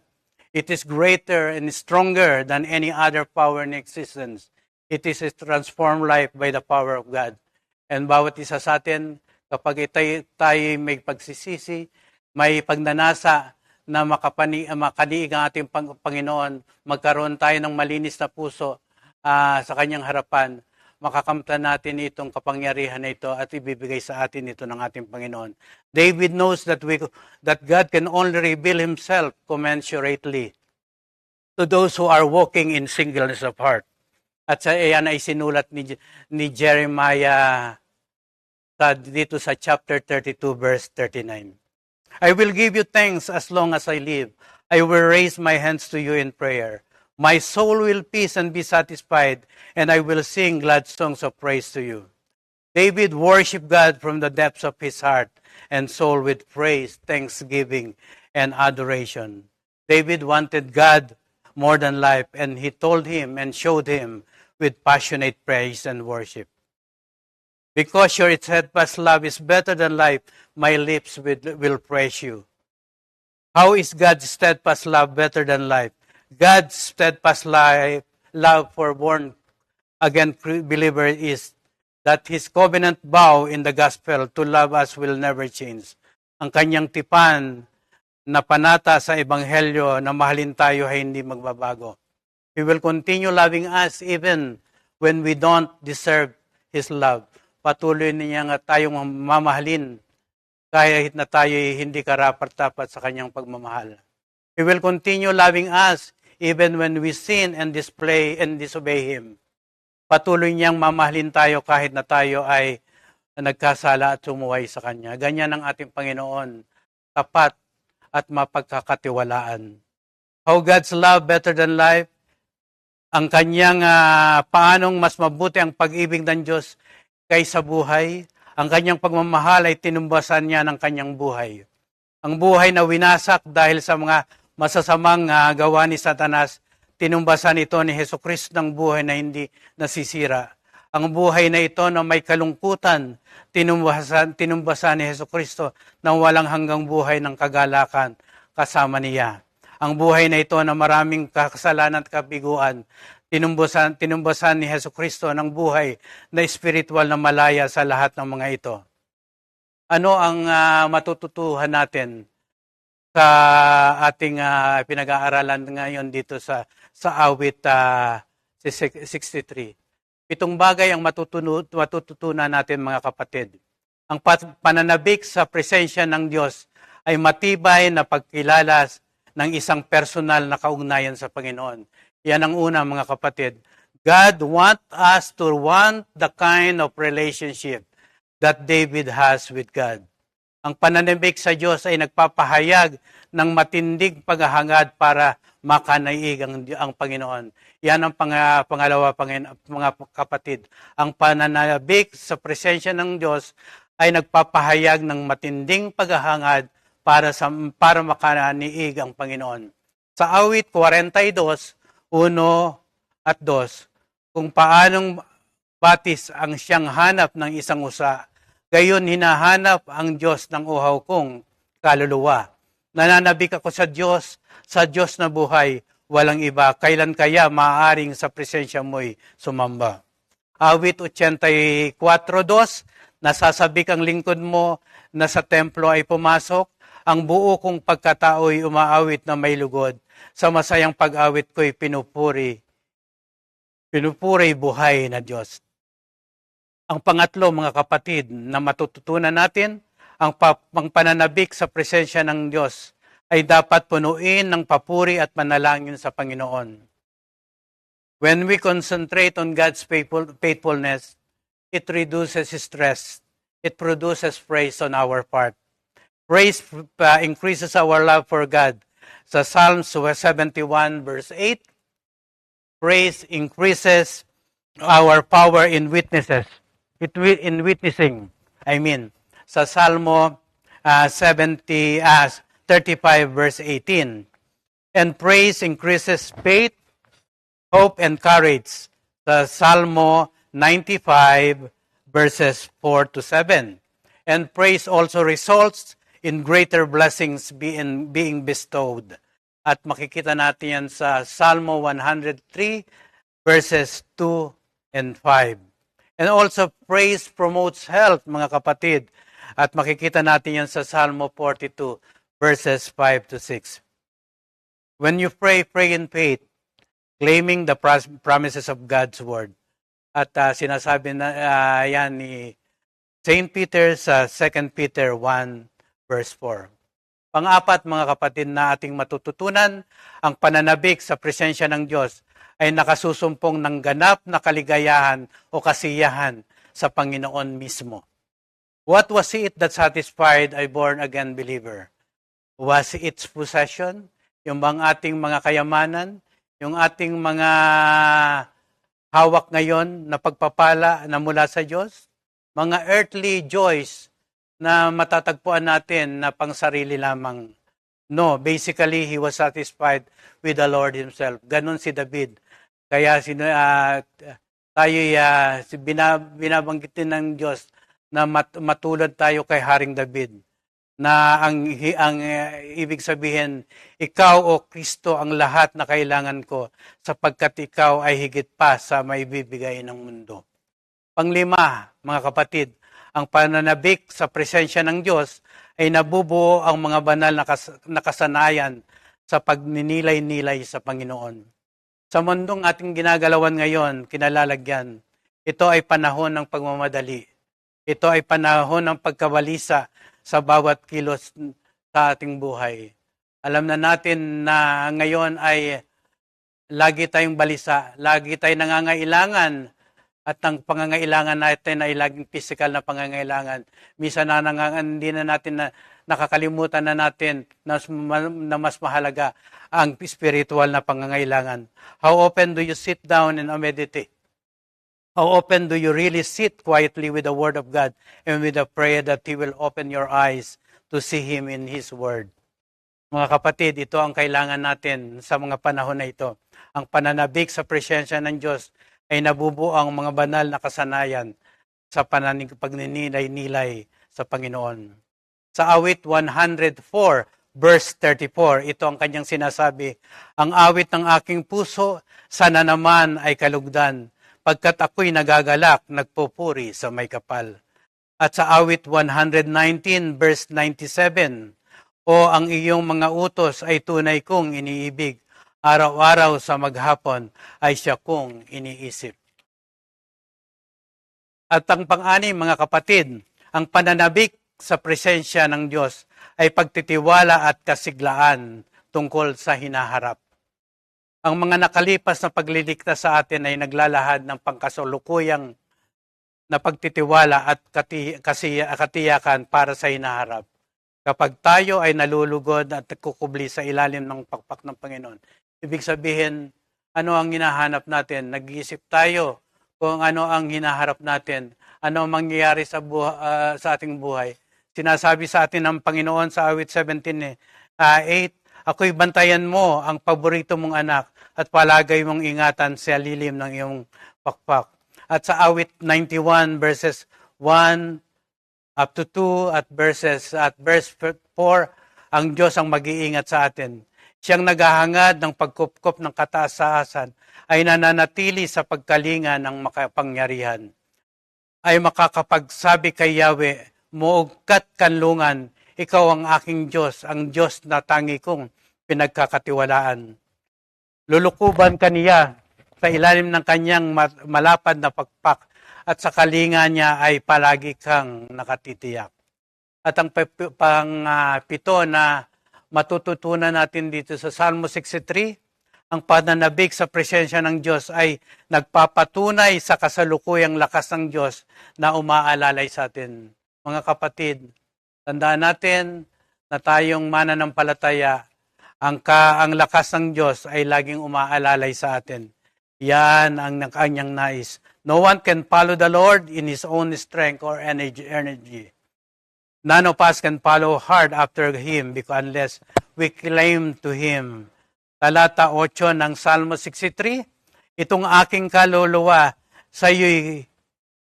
It is greater and stronger than any other power in existence. It is a transformed life by the power of God. And bawat isa sa atin, kapag tayo may pagsisisi, may pagnanasa na makaniig ang ating Panginoon, magkaroon tayo ng malinis na puso sa Kanyang harapan, makakamtan natin itong kapangyarihan na ito at ibibigay sa atin ito ng ating Panginoon. David knows that God can only reveal Himself commensurately to those who are walking in singleness of heart. At yan ay sinulat ni Jeremiah dito sa chapter 32 verse 39. I will give you thanks as long as I live. I will raise my hands to you in prayer. My soul will peace and be satisfied, and I will sing glad songs of praise to you. David worshiped God from the depths of his heart and soul with praise, thanksgiving, and adoration. David wanted God more than life, and he told Him and showed Him with passionate praise and worship. Because your steadfast love is better than life, my lips will praise you. How is God's steadfast love better than life? God's steadfast love for born-again believer is that His covenant vow in the gospel to love us will never change. Ang kanyang tipan na panata sa Ebanghelyo na mahalin tayo ay hindi magbabago. He will continue loving us even when we don't deserve His love. Patuloy niya nga tayong mamahalin kahit na tayo hindi karapat-dapat sa kanyang pagmamahal. He will continue loving us even when we sin and disobey Him. Patuloy niyang mamahalin tayo kahit na tayo ay nagkasala at sumuway sa Kanya. Ganyan ang ating Panginoon, tapat at mapagkakatiwalaan. How God's love better than life? Ang Kanyang paanong mas mabuti ang pag-ibig ng Diyos kaysa buhay? Ang Kanyang pagmamahal ay tinumbasan niya ng Kanyang buhay. Ang buhay na winasak dahil sa mga masasamang gawa ni Satanas, tinumbasan ito ni Jesucristo ng buhay na hindi nasisira. Ang buhay na ito na may kalungkutan, tinumbasan ni Jesucristo ng walang hanggang buhay ng kagalakan kasama niya. Ang buhay na ito na maraming kasalanan at kabiguan, tinumbasan ni Jesucristo ng buhay na espiritual na malaya sa lahat ng mga ito. Ano ang matututuhan natin sa ating pinag-aaralan ngayon dito sa awit 63? 7 bagay ang matututunan natin, mga kapatid. Ang pananabik sa presensya ng Diyos ay matibay na pagkilala ng isang personal na kaugnayan sa Panginoon. Yan ang una, mga kapatid. God wants us to want the kind of relationship that David has with God. Ang pananabik sa Diyos ay nagpapahayag ng matindig paghahangad para makanaig ang Panginoon. Yan ang pangalawa, mga kapatid. Ang pananabik sa presensya ng Diyos ay nagpapahayag ng matinding paghahangad para makanaig ang Panginoon. Sa awit 42, 1 at 2, kung paanong batis ang siyang hanap ng isang usa, gayon hinahanap ang Diyos ng uhaw kong kaluluwa. Nananabik ako sa Diyos na buhay, walang iba. Kailan kaya maaaring sa presensya mo'y sumamba? Awit 84:2, nasasabik ang lingkod mo na sa templo ay pumasok, ang buo kong pagkatao'y umaawit na may lugod. Sa masayang pag-awit ko'y pinupuri buhay na Diyos. Ang pangatlo, mga kapatid, na matututunan natin, ang pananabik sa presensya ng Diyos ay dapat punuin ng papuri at manalangin sa Panginoon. When we concentrate on God's faithfulness, it reduces stress. It produces praise on our part. Praise increases our love for God. Sa Psalms 71 verse 8, praise increases our power in witnessing. Sa Salmo 35 verse 18. And praise increases faith, hope, and courage. Sa Salmo 95 verses 4 to 7. And praise also results in greater blessings being bestowed. At makikita natin yan sa Salmo 103 verses 2 and 5. And also, praise promotes health, mga kapatid. At makikita natin yan sa Salmo 42, verses 5 to 6. When you pray, pray in faith, claiming the promises of God's Word. At sinasabi na yan ni St. Peter sa 2 Peter 1, verse 4. Pang-apat, mga kapatid, na ating matututunan, ang pananabik sa presensya ng Diyos ay nakasusumpong ng ganap na kaligayahan o kasiyahan sa Panginoon mismo. What was it that satisfied a born-again believer? Was it its possession? Yung bang ating mga kayamanan? Yung ating mga hawak ngayon na pagpapala na mula sa Diyos? Mga earthly joys na matatagpuan natin na pang sarili lamang? No, basically, he was satisfied with the Lord Himself. Ganon si David. Kaya binabanggit din ng Diyos na matulad tayo kay Haring David. Na ang ibig sabihin, ikaw o Kristo ang lahat na kailangan ko sapagkat ikaw ay higit pa sa maibibigay ng mundo. Panglima, mga kapatid, ang pananabik sa presensya ng Diyos ay nabubuo ang mga banal na kasanayan sa pagninilay-nilay sa Panginoon. Sa mundong ating ginagalawan ngayon, kinalalagyan, ito ay panahon ng pagmamadali. Ito ay panahon ng pagkabalisa sa bawat kilos sa ating buhay. Alam na natin na ngayon ay lagi tayong balisa, lagi tayong nangangailangan at ang pangangailangan natin ay laging physical na pangangailangan. Minsan hindi na natin nakakalimutan na natin na mas mahalaga ang spiritual na pangangailangan. How often do you sit down and meditate? How often do you really sit quietly with the Word of God and with a prayer that He will open your eyes to see Him in His Word? Mga kapatid, ito ang kailangan natin sa mga panahon na ito. Ang pananabik sa presensya ng Diyos ay nabubuo ang mga banal na kasanayan sa pagninilay-nilay sa Panginoon. Sa awit 104, verse 34, ito ang kanyang sinasabi, ang awit ng aking puso, sana naman ay kalugdan, pagkat ako'y nagagalak, nagpupuri sa may kapal. At sa awit 119, verse 97, o ang iyong mga utos ay tunay kong iniibig, araw-araw sa maghapon ay siya kong iniisip. At ang pang-anim, mga kapatid, ang pananabik sa presensya ng Diyos ay pagtitiwala at kasiglaan tungkol sa hinaharap. Ang mga nakalipas na pagliligtas sa atin ay naglalahad ng pangkasalukuyang na pagtitiwala at katiyakan para sa hinaharap. Kapag tayo ay nalulugod at kukubli sa ilalim ng pakpak ng Panginoon, ibig sabihin, ano ang hinahanap natin? Nag-iisip tayo kung ano ang hinaharap natin, ano ang mangyayari sa ating buhay. Sinasabi sa atin ng Panginoon sa awit 17:8, ako'y bantayan mo ang paborito mong anak at palagay mong ingatan sa lilim ng iyong pakpak. At sa awit 91 verses 1 up to 2 at verse 4, ang Diyos ang mag-iingat sa atin. Siyang naghahangad ng pagkupkop ng kataasan ay nananatili sa pagkalinga ng makapangyarihan. Ay makakapagsabi kay Yahweh, muugkat kanlungan, ikaw ang aking Diyos, ang Diyos na tangi kong pinagkakatiwalaan. Lulukuban kaniya sa ilalim ng kanyang malapad na pakpak at sa kalinga niya ay palagi kang nakatitiyak. At ang pito na matututunan natin dito sa Salmo 63, ang pananabik sa presensya ng Diyos ay nagpapatunay sa kasalukuyang lakas ng Diyos na umaalalay sa atin. Mga kapatid, tandaan natin na tayong mananampalataya, ang lakas ng Diyos ay laging umaalalay sa atin. Yan ang kanyang nais. No one can follow the Lord in His own strength or energy. None of us can follow hard after Him unless we claim to Him. Talata 8 ng Salmo 63, itong aking kaluluwa, sa iyo'y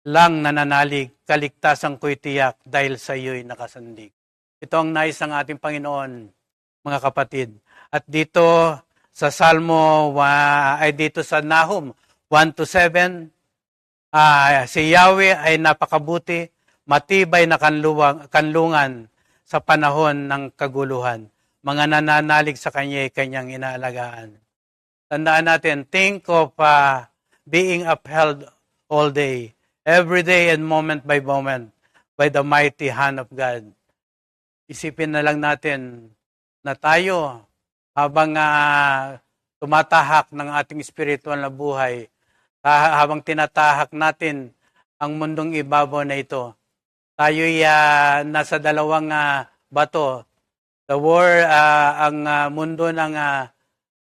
lang nananalig, kaligtasan ko'y tiyak dahil sa iyo'y nakasandig. Ito ang nais ng ating Panginoon, mga kapatid. At dito sa Salmo, dito sa Nahum 1-7, si Yahweh ay napakabuti, matibay na kanlungan sa panahon ng kaguluhan. Mga nananalig sa Kanya ay Kanyang inaalagaan. Tandaan natin, think of being upheld all day, every day and moment by the mighty hand of God. Isipin na lang natin na tayo, habang tumatahak ng ating spiritual na buhay, habang tinatahak natin ang mundong ibabaw na ito, tayo'y nasa dalawang bato. The world, ang mundo ng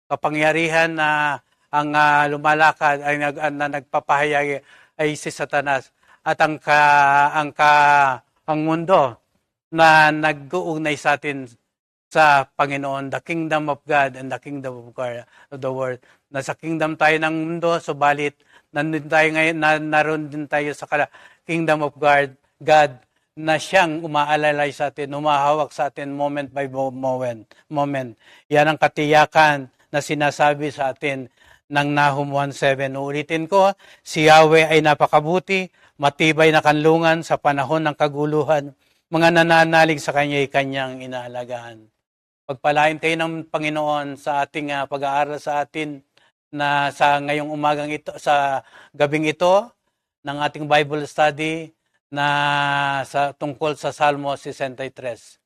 kapangyarihan na ang lumalakad ay nagpapahayag ay si Satanas, at ang mundo na nag-uugnay sa atin sa Panginoon, the kingdom of God and the kingdom of the world. Nasa kingdom tayo ng mundo, subalit nandun tayo ngayon, naroon din tayo sa kingdom of God na siyang umaalalay sa atin, humahawak sa atin moment by moment. Yan ang katiyakan na sinasabi sa atin ng Nahum 1:7. Uulitin ko, si Yahweh ay napakabuti, matibay na kanlungan sa panahon ng kaguluhan. Mga nananalig sa Kanya ay Kanyang inaalagaan. Pagpalain kayo ng Panginoon sa ating pag-aaral sa atin na sa ngayong umagang ito, sa gabing ito ng ating Bible study na tungkol sa Salmo 63.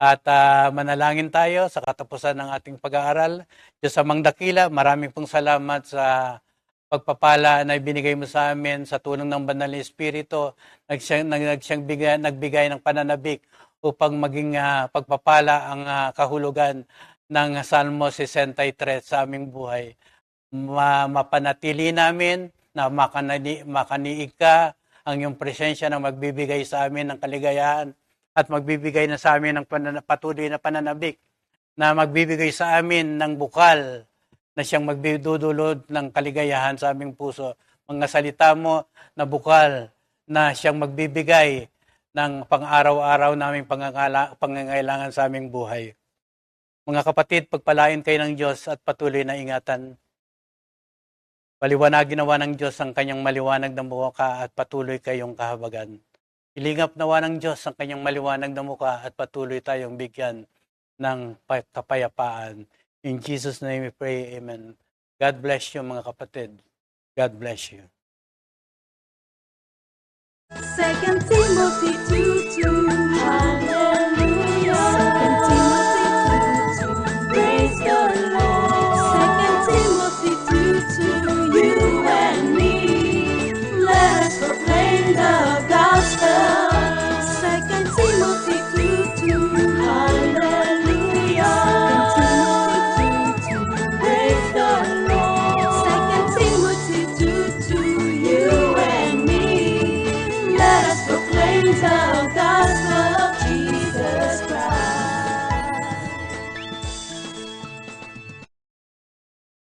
At manalangin tayo sa katapusan ng ating pag-aaral. Diyos amang dakila, maraming pong salamat sa pagpapala na ibinigay mo sa amin sa tulong ng Banal na Espiritu. Nagbigay ng pananabik upang maging pagpapala ang kahulugan ng Salmo 63 sa aming buhay. Mapanatili namin na makaniig ka ang iyong presensya na magbibigay sa amin ng kaligayahan at magbibigay na sa amin ng patuloy na pananabik, na magbibigay sa amin ng bukal na siyang magbidudulot ng kaligayahan sa aming puso. Mga salita mo na bukal na siyang magbibigay ng pang-araw-araw naming pangangailangan sa aming buhay. Mga kapatid, pagpalain kayo ng Diyos at patuloy na ingatan. Paliwanagin nawa ng Diyos ang kanyang maliwanag na mukha at patuloy kayong kahabagan. Ilingap nawa ng Diyos ang kanyang maliwanag na mukha at patuloy tayong bigyan ng kapayapaan. In Jesus' name we pray, Amen. God bless you mga kapatid. God bless you. 2 Timothy 2:2